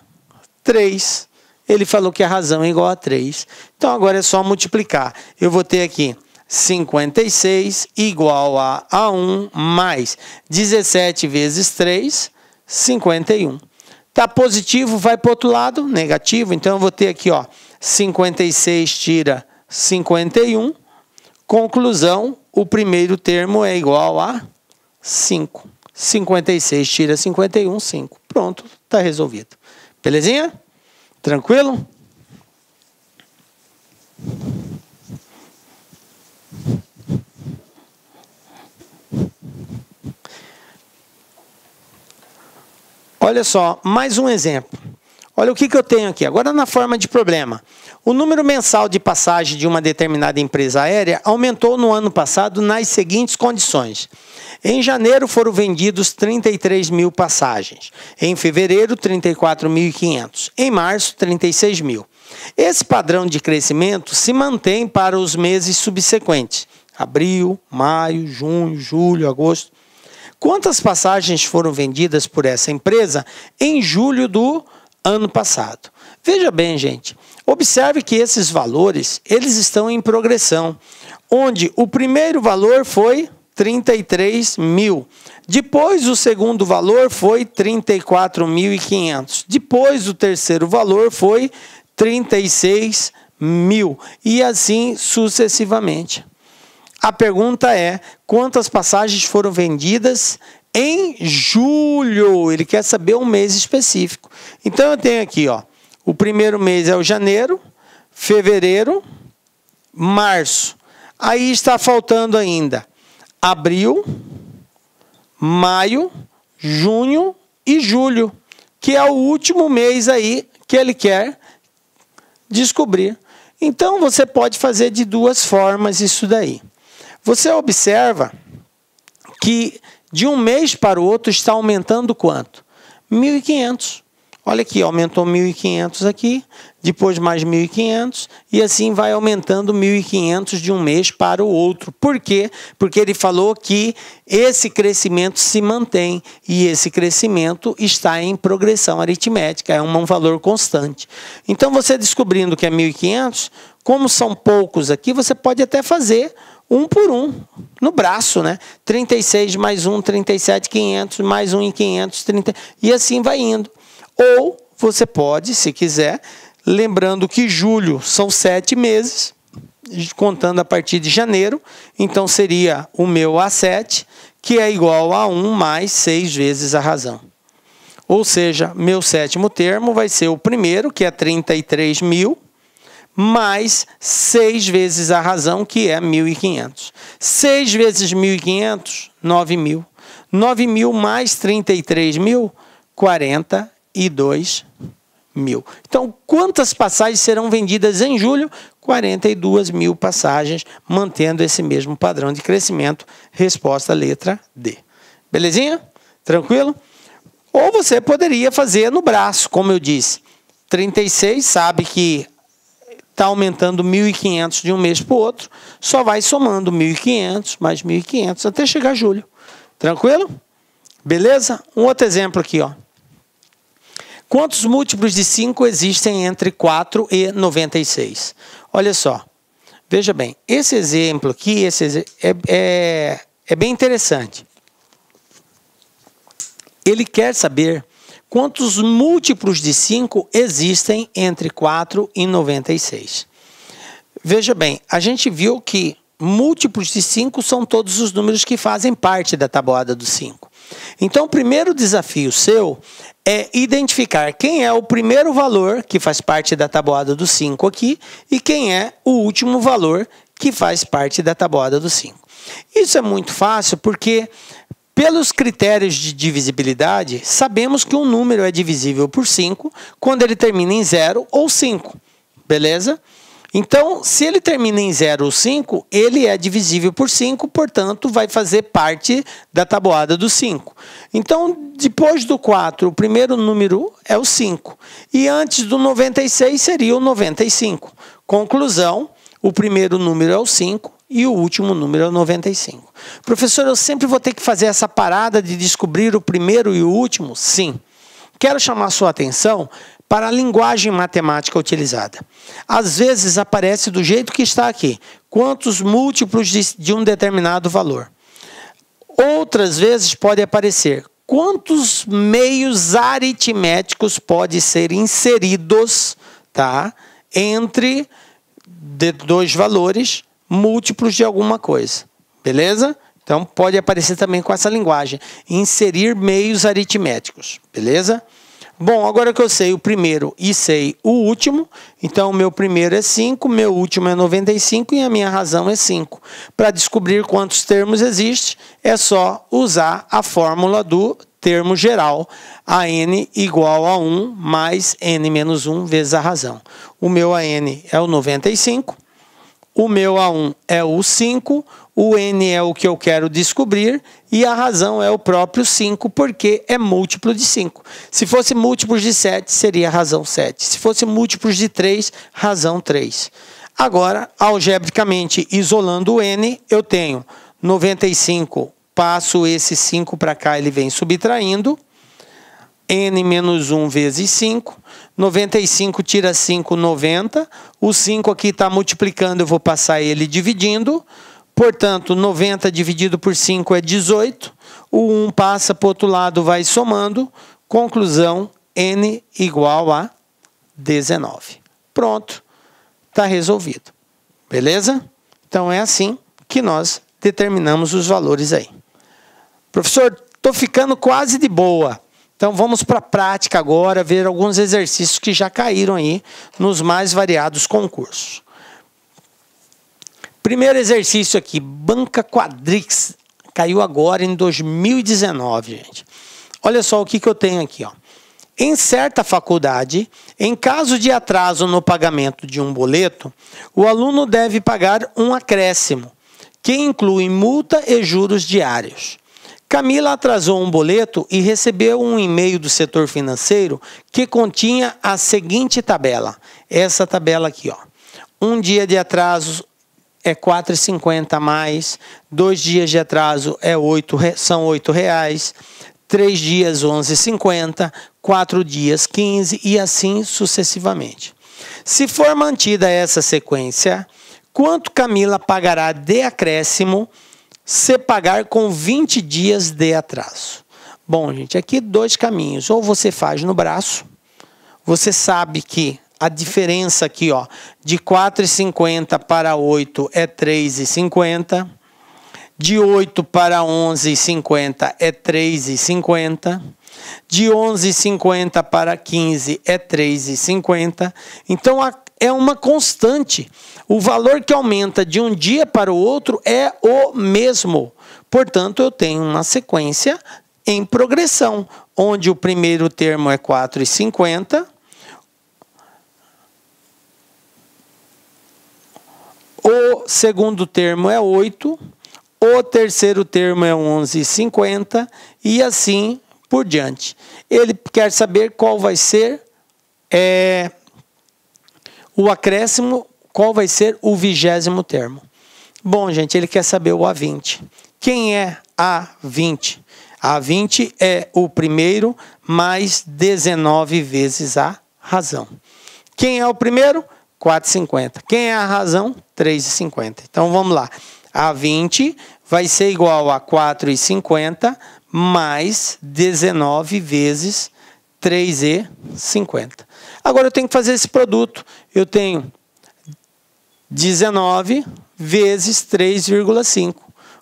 3. Ele falou que a razão é igual a 3. Então, agora é só multiplicar. Eu vou ter aqui 56 igual a A1 mais 17 vezes 3, 51. Está positivo, vai para o outro lado, negativo. Então, eu vou ter aqui, ó, 56 tira 51. Conclusão, o primeiro termo é igual a 5. 56 tira 51, 5. Pronto, está resolvido. Belezinha? Tranquilo? Olha só, mais um exemplo. Olha o que eu tenho aqui. Agora na forma de problema. O número mensal de passagem de uma determinada empresa aérea aumentou no ano passado nas seguintes condições. Em janeiro foram vendidos 33 mil passagens. Em fevereiro, 34.500. Em março, 36 mil. Esse padrão de crescimento se mantém para os meses subsequentes. Abril, maio, junho, julho, agosto. Quantas passagens foram vendidas por essa empresa em julho do ano passado? Veja bem, gente. Observe que esses valores, eles estão em progressão. Onde o primeiro valor foi 33 mil. Depois o segundo valor foi 34.500. Depois o terceiro valor foi 36 mil. E assim sucessivamente. A pergunta é, quantas passagens foram vendidas em julho? Ele quer saber um mês específico. Então eu tenho aqui, ó, o primeiro mês é o janeiro, fevereiro, março. Aí está faltando ainda abril, maio, junho e julho, que é o último mês aí que ele quer descobrir. Então você pode fazer de duas formas isso daí. Você observa que de um mês para o outro está aumentando quanto? 1.500. Olha aqui, aumentou 1.500 aqui, depois mais 1.500 e assim vai aumentando 1.500 de um mês para o outro. Por quê? Porque ele falou que esse crescimento se mantém e esse crescimento está em progressão aritmética, é um valor constante. Então, você descobrindo que é 1.500, como são poucos aqui, você pode até fazer um por um, no braço, né? 36 mais 1, 37, 500, mais 1 em 500, 30, e assim vai indo. Ou você pode, se quiser, lembrando que julho são 7 meses, contando a partir de janeiro, então seria o meu A7, que é igual a 1 mais 6 vezes a razão. Ou seja, meu sétimo termo vai ser o primeiro, que é 33.000, mais 6 vezes a razão, que é 1.500. 6 vezes 1.500, 9.000. 9.000 mais 33.000, 42.000. Então, quantas passagens serão vendidas em julho? 42.000 passagens, mantendo esse mesmo padrão de crescimento. Resposta letra D. Belezinha? Tranquilo? Ou você poderia fazer no braço, como eu disse. 36, sabe que está aumentando 1.500 de um mês para o outro, só vai somando 1.500 mais 1.500 até chegar a julho. Tranquilo? Beleza? Um outro exemplo aqui, ó. Quantos múltiplos de 5 existem entre 4 e 96? Olha só. Veja bem, esse exemplo aqui é bem interessante. Ele quer saber quantos múltiplos de 5 existem entre 4 e 96. Veja bem, a gente viu que múltiplos de 5 são todos os números que fazem parte da tabuada do 5. Então, o primeiro desafio seu é identificar quem é o primeiro valor que faz parte da tabuada do 5 aqui e quem é o último valor que faz parte da tabuada do 5. Isso é muito fácil porque, pelos critérios de divisibilidade, sabemos que um número é divisível por 5 quando ele termina em 0 ou 5. Beleza? Então, se ele termina em 0 ou 5, ele é divisível por 5, portanto, vai fazer parte da tabuada do 5. Então, depois do 4, o primeiro número é o 5. E antes do 96 seria o 95. Conclusão, o primeiro número é o 5 e o último número é o 95. Professor, eu sempre vou ter que fazer essa parada de descobrir o primeiro e o último? Sim. Quero chamar a sua atenção para a linguagem matemática utilizada. Às vezes aparece do jeito que está aqui, quantos múltiplos de um determinado valor. Outras vezes pode aparecer quantos meios aritméticos podem ser inseridos, tá, entre dois valores múltiplos de alguma coisa. Beleza? Então pode aparecer também com essa linguagem, inserir meios aritméticos. Beleza? Bom, agora que eu sei o primeiro e sei o último, então o meu primeiro é 5, meu último é 95 e a minha razão é 5. Para descobrir quantos termos existem, é só usar a fórmula do termo geral, AN igual a 1 mais N menos 1 vezes a razão. O meu AN é o 95, o meu A1 é o 5, o N é o que eu quero descobrir e a razão é o próprio 5, porque é múltiplo de 5. Se fosse múltiplos de 7, seria a razão 7. Se fosse múltiplos de 3, razão 3. Agora, algebricamente, isolando o N, eu tenho 95, passo esse 5 para cá, ele vem subtraindo. N menos 1 vezes 5. 95 tira 5, 90. O 5 aqui está multiplicando, eu vou passar ele dividindo. Portanto, 90 dividido por 5 é 18. O 1 passa para o outro lado, vai somando. Conclusão, N igual a 19. Pronto, está resolvido. Beleza? Então, é assim que nós determinamos os valores aí. Professor, estou ficando quase de boa. Então, vamos para a prática agora, ver alguns exercícios que já caíram aí nos mais variados concursos. Primeiro exercício aqui, Banca Quadrix, caiu agora em 2019, gente. Olha só o que eu tenho aqui, ó. Em certa faculdade, em caso de atraso no pagamento de um boleto, o aluno deve pagar um acréscimo, que inclui multa e juros diários. Camila atrasou um boleto e recebeu um e-mail do setor financeiro que continha a seguinte tabela. Essa tabela aqui, ó. Um dia de atraso é R$ 4,50 a mais. 2 dias de atraso são R$ 8,00. 3 dias, R$ 11,50. 4 dias, R$ 15,00 e assim sucessivamente. Se for mantida essa sequência, quanto Camila pagará de acréscimo se pagar com 20 dias de atraso? Bom, gente, aqui 2 caminhos. Ou você faz no braço, você sabe que a diferença aqui, ó, de 4,50 para 8 é 3,50. De 8 para 11,50 é 3,50. De 11,50 para 15 é 3,50. Então, é uma constante. O valor que aumenta de um dia para o outro é o mesmo. Portanto, eu tenho uma sequência em progressão, onde o primeiro termo é 4,50. O segundo termo é 8. O terceiro termo é 11,50 e assim por diante. Ele quer saber qual vai ser o acréscimo, qual vai ser o 20º termo. Bom, gente, ele quer saber o A20. Quem é A20? A20 é o primeiro mais 19 vezes a razão. Quem é o primeiro? 4,50. Quem é a razão? 3,50. Então, vamos lá. A20 vai ser igual a 4,50 mais 19 vezes 3,50. Agora eu tenho que fazer esse produto. Eu tenho 19 vezes 3,5.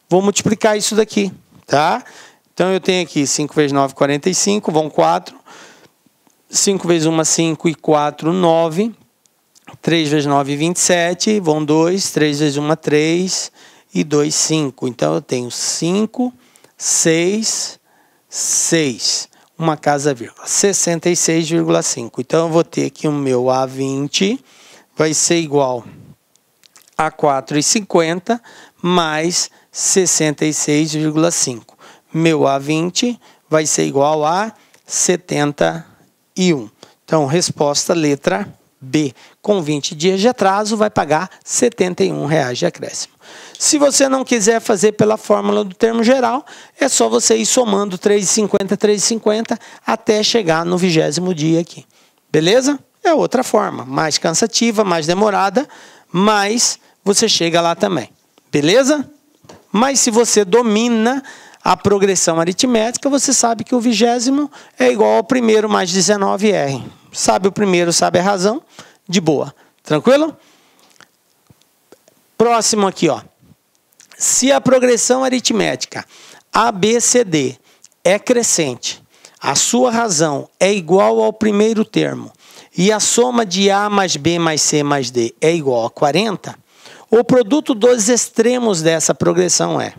Vou multiplicar isso daqui, tá? Então eu tenho aqui 5 vezes 9, 45, vão 4. 5 vezes 1, 5 e 4, 9. 3 vezes 9, 27, vão 2. 3 vezes 1, 3 e 2, 5. Então eu tenho 5, 6, 6. Uma casa vírgula. 66,5. Então eu vou ter aqui o meu A20 vai ser igual a 4,50 mais 66,5. Meu A20 vai ser igual a 71. Então, resposta letra B. Com 20 dias de atraso, vai pagar R$ 71,00 de acréscimo. Se você não quiser fazer pela fórmula do termo geral, é só você ir somando 3,50, 3,50 até chegar no 20º dia aqui. Beleza? É outra forma, mais cansativa, mais demorada, mas você chega lá também. Beleza? Mas se você domina a progressão aritmética, você sabe que o 20º é igual ao primeiro mais 19R. Sabe o primeiro, sabe a razão? De boa. Tranquilo? Próximo aqui, ó. Se a progressão aritmética ABCD é crescente, a sua razão é igual ao primeiro termo e a soma de A mais B mais C mais D é igual a 40, o produto dos extremos dessa progressão é,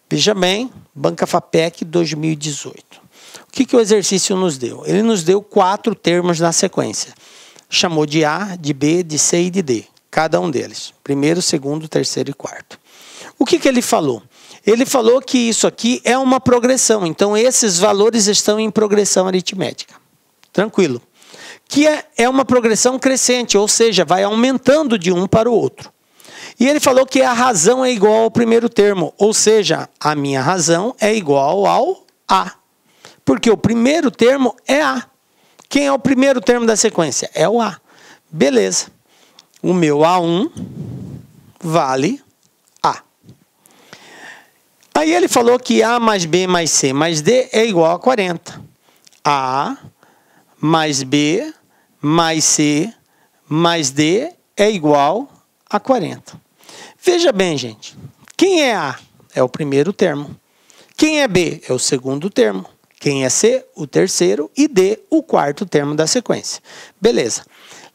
veja bem, Banca FAPEC 2018. O que o exercício nos deu? Ele nos deu 4 termos na sequência. Chamou de A, de B, de C e de D. Cada um deles. Primeiro, segundo, terceiro e quarto. O que ele falou? Ele falou que isso aqui é uma progressão. Então, esses valores estão em progressão aritmética. Tranquilo. Que é uma progressão crescente, ou seja, vai aumentando de um para o outro. E ele falou que a razão é igual ao primeiro termo, ou seja, a minha razão é igual ao A. Porque o primeiro termo é A. Quem é o primeiro termo da sequência? É o A. Beleza. O meu A1 vale A. Aí ele falou que A mais B mais C mais D é igual a 40. A mais B mais C mais D é igual a 40. Veja bem, gente. Quem é A? É o primeiro termo. Quem é B? É o segundo termo. Quem é C? O terceiro. E D, o quarto termo da sequência. Beleza.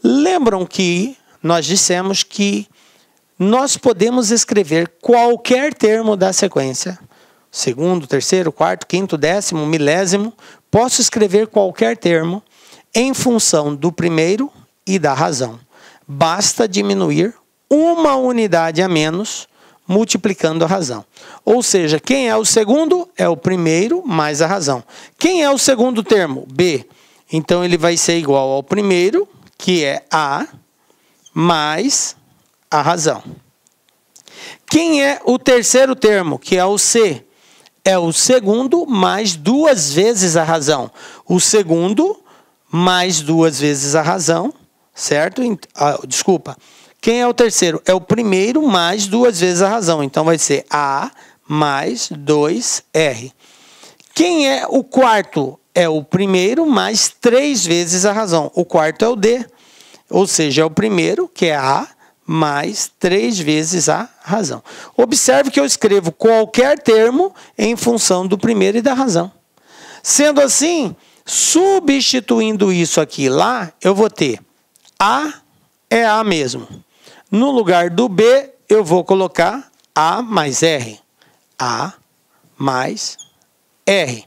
Lembram que nós dissemos que nós podemos escrever qualquer termo da sequência. Segundo, terceiro, quarto, quinto, décimo, milésimo. Posso escrever qualquer termo em função do primeiro e da razão. Basta diminuir uma unidade a menos multiplicando a razão. Ou seja, quem é o segundo? É o primeiro mais a razão. Quem é o segundo termo? B. Então, ele vai ser igual ao primeiro, que é A, mais a razão. Quem é o terceiro termo, que é o C? É o segundo mais 2 vezes a razão. O segundo mais 2 vezes a razão, certo? Desculpa. Quem é o terceiro? É o primeiro mais 2 vezes a razão. Então, vai ser A mais 2R. Quem é o quarto? É o primeiro mais 3 vezes a razão. O quarto é o D. Ou seja, é o primeiro, que é A, mais 3 vezes a razão. Observe que eu escrevo qualquer termo em função do primeiro e da razão. Sendo assim, substituindo isso aqui lá, eu vou ter A é A mesmo. No lugar do B, eu vou colocar A mais R. A mais R.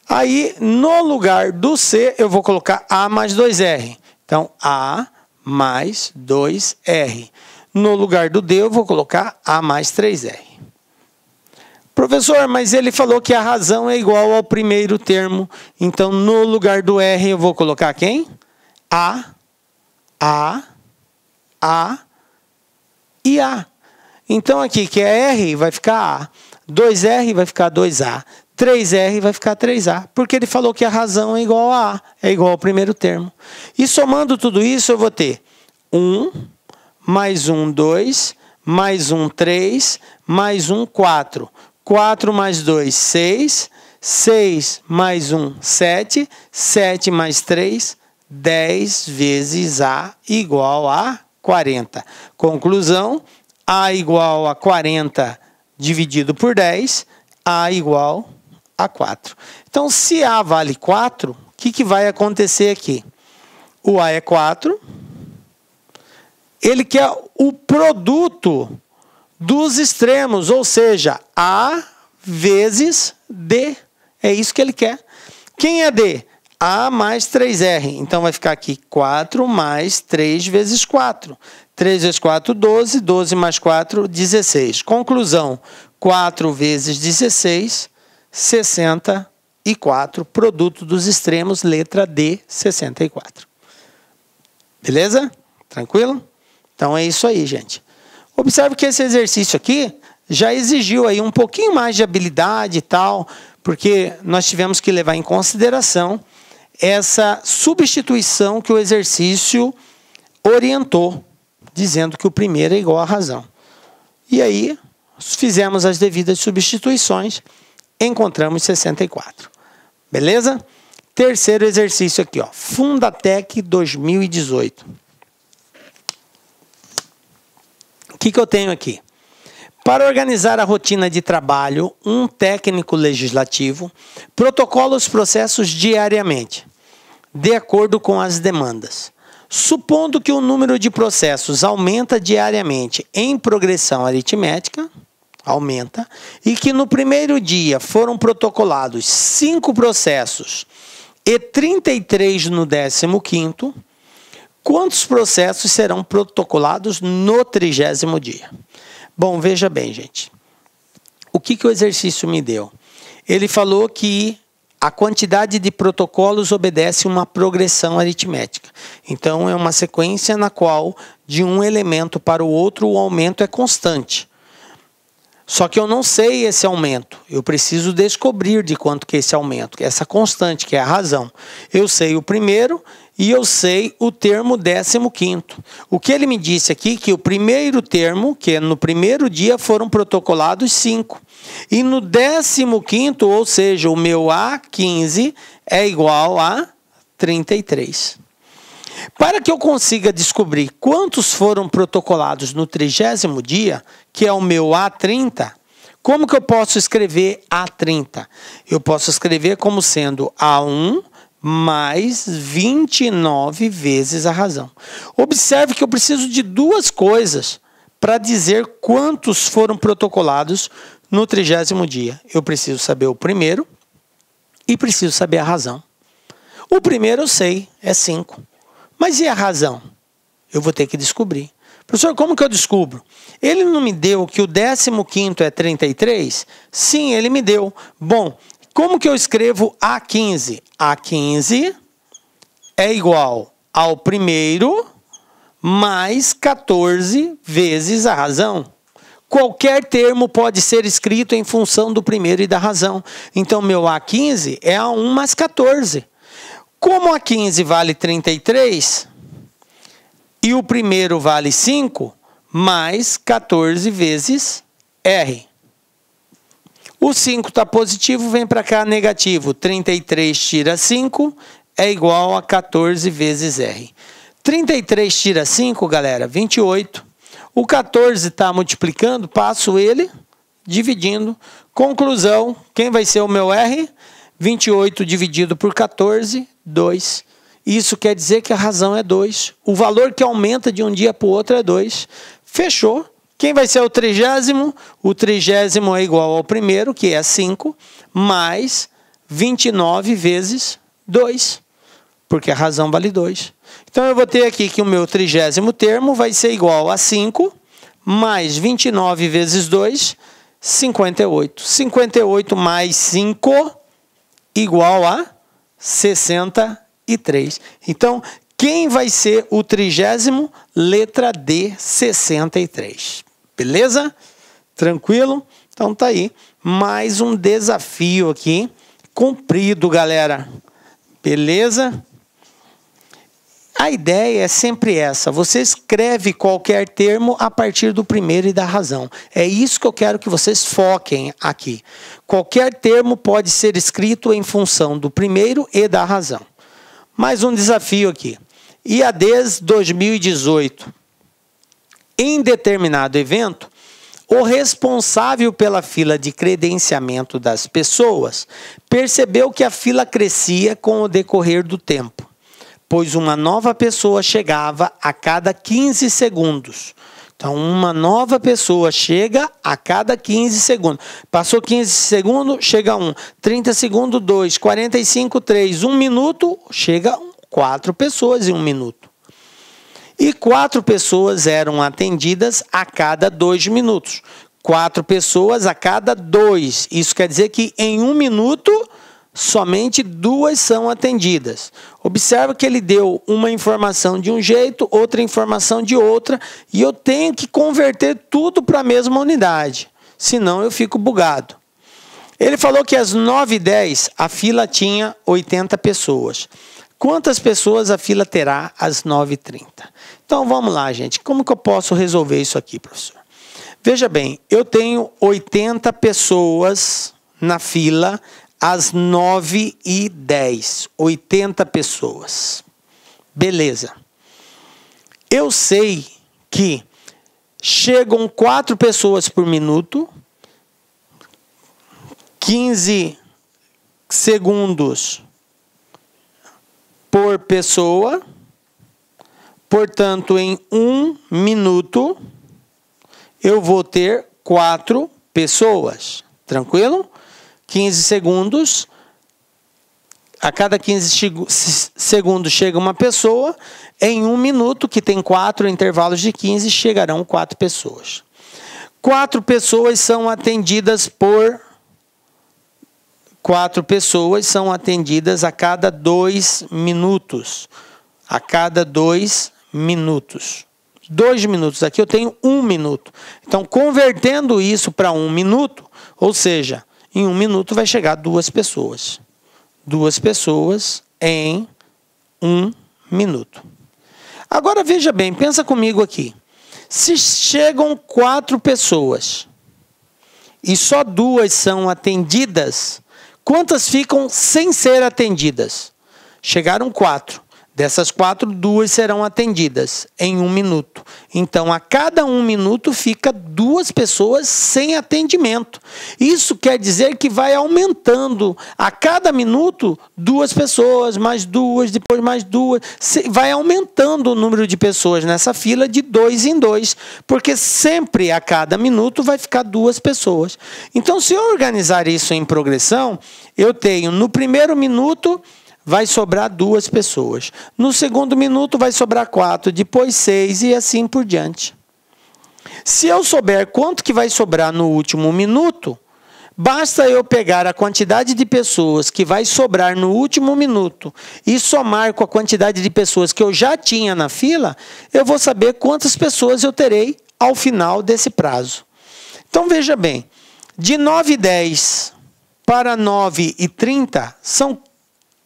Aí, no lugar do C, eu vou colocar A mais 2R. Então, A mais 2R. No lugar do D, eu vou colocar A mais 3R. Professor, mas ele falou que a razão é igual ao primeiro termo. Então, no lugar do R, eu vou colocar quem? A e A. Então, aqui, que é R, vai ficar A. 2R vai ficar 2A. 3R vai ficar 3A, porque ele falou que a razão é igual a A, é igual ao primeiro termo. E somando tudo isso, eu vou ter 1, mais 1, 2, mais 1, 3, mais 1, 4. 4 mais 2, 6. 6 mais 1, 7. 7 mais 3, 10 vezes A igual a 40. Conclusão, A igual a 40 dividido por 10, A igual a 4. Então, se A vale 4, o que vai acontecer aqui? O A é 4. Ele quer o produto dos extremos, ou seja, A vezes D. É isso que ele quer. Quem é D? A mais 3R. Então, vai ficar aqui 4 mais 3 vezes 4. 3 vezes 4, 12. 12 mais 4, 16. Conclusão, 4 vezes 16, 64. Produto dos extremos, letra D, 64. Beleza? Tranquilo? Então, é isso aí, gente. Observe que esse exercício aqui já exigiu aí um pouquinho mais de habilidade e tal, porque nós tivemos que levar em consideração essa substituição que o exercício orientou, dizendo que o primeiro é igual à razão. E aí, fizemos as devidas substituições, encontramos 64. Beleza? Terceiro exercício aqui, ó, Fundatec 2018. O que eu tenho aqui? Para organizar a rotina de trabalho, um técnico legislativo protocola os processos diariamente, de acordo com as demandas. Supondo que o número de processos aumenta diariamente em progressão aritmética, aumenta, e que no primeiro dia foram protocolados 5 processos e 33 no 15º, quantos processos serão protocolados no 30º dia? Bom, veja bem, gente. O que o exercício me deu? Ele falou que a quantidade de protocolos obedece uma progressão aritmética. Então, é uma sequência na qual, de um elemento para o outro, o aumento é constante. Só que eu não sei esse aumento. Eu preciso descobrir de quanto que é esse aumento, essa constante, que é a razão. Eu sei o primeiro e eu sei o termo 15º. O que ele me disse aqui, que o primeiro termo, que é no primeiro dia, foram protocolados 5. E no 15º, ou seja, o meu A15 é igual a 33. Para que eu consiga descobrir quantos foram protocolados no 30º dia, que é o meu A30, como que eu posso escrever A30? Eu posso escrever como sendo A1 mais 29 vezes a razão. Observe que eu preciso de 2 coisas para dizer quantos foram protocolados no 30º dia. Eu preciso saber o primeiro e preciso saber a razão. O primeiro eu sei, é 5. Mas e a razão? Eu vou ter que descobrir. Professor, como que eu descubro? Ele não me deu que o 15º é 33? Sim, ele me deu. Bom, como que eu escrevo A15? A15 é igual ao primeiro mais 14 vezes a razão. Qualquer termo pode ser escrito em função do primeiro e da razão. Então, meu A15 é A1 mais 14. Como A15 vale 33 e o primeiro vale 5, mais 14 vezes R. O 5 está positivo, vem para cá negativo. 33 tira 5 é igual a 14 vezes R. 33 tira 5, galera, 28. O 14 está multiplicando, passo ele dividindo. Conclusão, quem vai ser o meu R? 28 dividido por 14, 2. Isso quer dizer que a razão é 2. O valor que aumenta de um dia para o outro é 2. Fechou. Quem vai ser o 30º? O 30º é igual ao primeiro, que é 5, mais 29 vezes 2. Porque a razão vale 2. Então, eu vou ter aqui que o meu 30º termo vai ser igual a 5, mais 29 vezes 2, 58. 58 mais 5, igual a 63. Então, quem vai ser o 30º? Letra D, 63. Beleza? Tranquilo? Então, tá aí. Mais um desafio aqui, cumprido, galera. Beleza? A ideia é sempre essa. Você escreve qualquer termo a partir do primeiro e da razão. É isso que eu quero que vocês foquem aqui. Qualquer termo pode ser escrito em função do primeiro e da razão. Mais um desafio aqui. IADES 2018. Em determinado evento, o responsável pela fila de credenciamento das pessoas percebeu que a fila crescia com o decorrer do tempo, pois uma nova pessoa chegava a cada 15 segundos. Então, uma nova pessoa chega a cada 15 segundos. Passou 15 segundos, chega 1. 30 segundos, 2. 45, 3. 1 minuto, chega 4 pessoas em 1 minuto. E 4 pessoas eram atendidas a cada 2 minutos. 4 pessoas a cada 2. Isso quer dizer que em 1 minuto, somente 2 são atendidas. Observa que ele deu uma informação de um jeito, outra informação de outra, e eu tenho que converter tudo para a mesma unidade, senão eu fico bugado. Ele falou que às 9h10 a fila tinha 80 pessoas. Quantas pessoas a fila terá às 9h30? Então vamos lá, gente. Como que eu posso resolver isso aqui, professor? Veja bem, eu tenho 80 pessoas na fila às 9h10, 80 pessoas. Beleza. Eu sei que chegam 4 pessoas por minuto, 15 segundos por pessoa, portanto, em 1 minuto, eu vou ter 4 pessoas. Tranquilo? 15 segundos, a cada 15 segundos chega uma pessoa, em 1 minuto, que tem 4 intervalos de 15, chegarão 4 pessoas. 4 pessoas são atendidas por... 4 pessoas são atendidas a cada 2 minutos. A cada 2 minutos. 2 minutos, aqui eu tenho 1 minuto. Então, convertendo isso para 1 minuto, ou seja... Em 1 minuto vai chegar 2 pessoas. 2 pessoas em 1 minuto. Agora veja bem, pensa comigo aqui. Se chegam 4 pessoas e só 2 são atendidas, quantas ficam sem ser atendidas? Chegaram 4. Dessas 4, 2 serão atendidas em 1 minuto. Então, a cada 1 minuto fica 2 pessoas sem atendimento. Isso quer dizer que vai aumentando. A cada minuto, 2 pessoas, mais 2, depois mais 2. Vai aumentando o número de pessoas nessa fila de 2 em 2. Porque sempre a cada minuto vai ficar 2 pessoas. Então, se eu organizar isso em progressão, eu tenho no primeiro minuto... vai sobrar 2 pessoas. No segundo minuto vai sobrar 4, depois 6 e assim por diante. Se eu souber quanto que vai sobrar no último minuto, basta eu pegar a quantidade de pessoas que vai sobrar no último minuto e somar com a quantidade de pessoas que eu já tinha na fila, eu vou saber quantas pessoas eu terei ao final desse prazo. Então, veja bem, de 9h10 para 9h30 são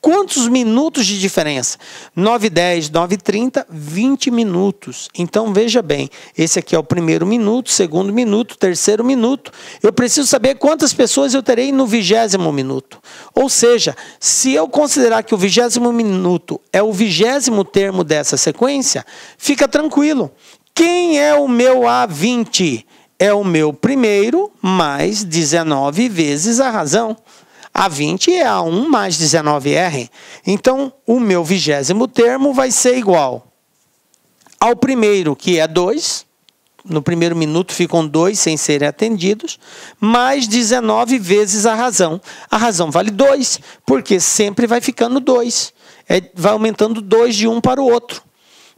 quantos minutos de diferença? 9h10, 9h30, 20 minutos. Então, veja bem, esse aqui é o primeiro minuto, segundo minuto, terceiro minuto. Eu preciso saber quantas pessoas eu terei no 20º minuto. Ou seja, se eu considerar que o 20º minuto é o 20º termo dessa sequência, fica tranquilo. Quem é o meu A20? É o meu primeiro mais 19 vezes a razão. A20 é A1 mais 19R. Então, o meu 20º termo vai ser igual ao primeiro, que é 2. No primeiro minuto ficam 2 sem serem atendidos, mais 19 vezes a razão. A razão vale 2, porque sempre vai ficando 2. Vai aumentando 2 de um para o outro.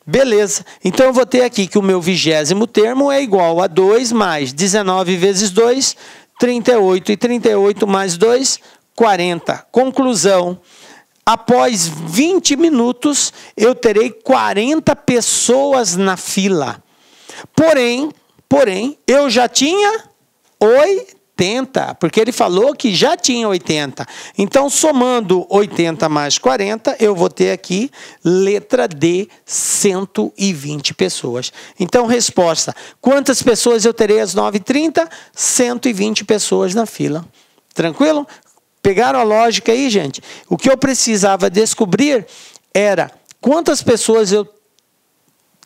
Beleza. Então, eu vou ter aqui que o meu 20º termo é igual a 2 mais 19 vezes 2, 38. E 38 mais 2, 40. Conclusão. Após 20 minutos, eu terei 40 pessoas na fila. Porém, eu já tinha 80, porque ele falou que já tinha 80. Então, somando 80 mais 40, eu vou ter aqui, letra D, 120 pessoas. Então, resposta. Quantas pessoas eu terei às 9h30? 120 pessoas na fila. Tranquilo? Pegaram a lógica aí, gente? O que eu precisava descobrir era quantas pessoas eu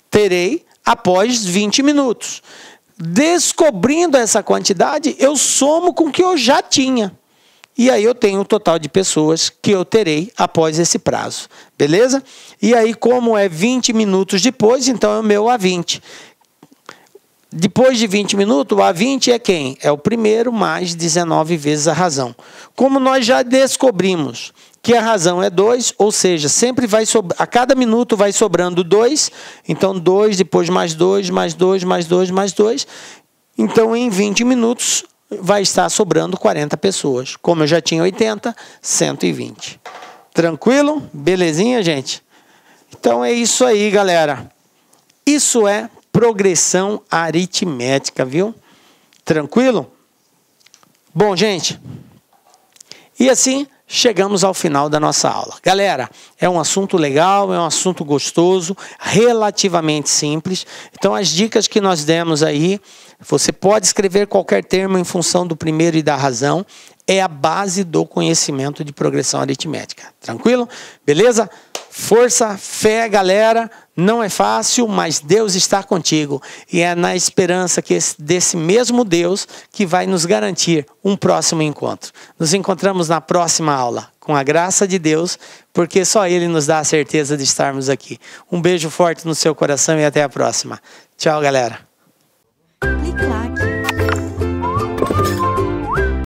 terei após 20 minutos. Descobrindo essa quantidade, eu somo com o que eu já tinha. E aí eu tenho o total de pessoas que eu terei após esse prazo. Beleza? E aí, como é 20 minutos depois, então é o meu A20. Depois de 20 minutos, o A20 é quem? É o primeiro mais 19 vezes a razão. Como nós já descobrimos que a razão é 2, ou seja, sempre vai a cada minuto vai sobrando 2, então 2, depois mais 2, mais 2, mais 2, mais 2. Então, em 20 minutos, vai estar sobrando 40 pessoas. Como eu já tinha 80, 120. Tranquilo? Belezinha, gente? Então, é isso aí, galera. Isso é progressão aritmética, viu? Tranquilo? Bom, gente, e assim chegamos ao final da nossa aula. Galera, é um assunto legal, é um assunto gostoso, relativamente simples. Então, as dicas que nós demos aí, você pode escrever qualquer termo em função do primeiro e da razão, é a base do conhecimento de progressão aritmética. Tranquilo? Beleza? Força, fé, galera. Não é fácil, mas Deus está contigo. E é na esperança desse mesmo Deus que vai nos garantir um próximo encontro. Nos encontramos na próxima aula, com a graça de Deus, porque só Ele nos dá a certeza de estarmos aqui. Um beijo forte no seu coração e até a próxima. Tchau, galera. Clique lá.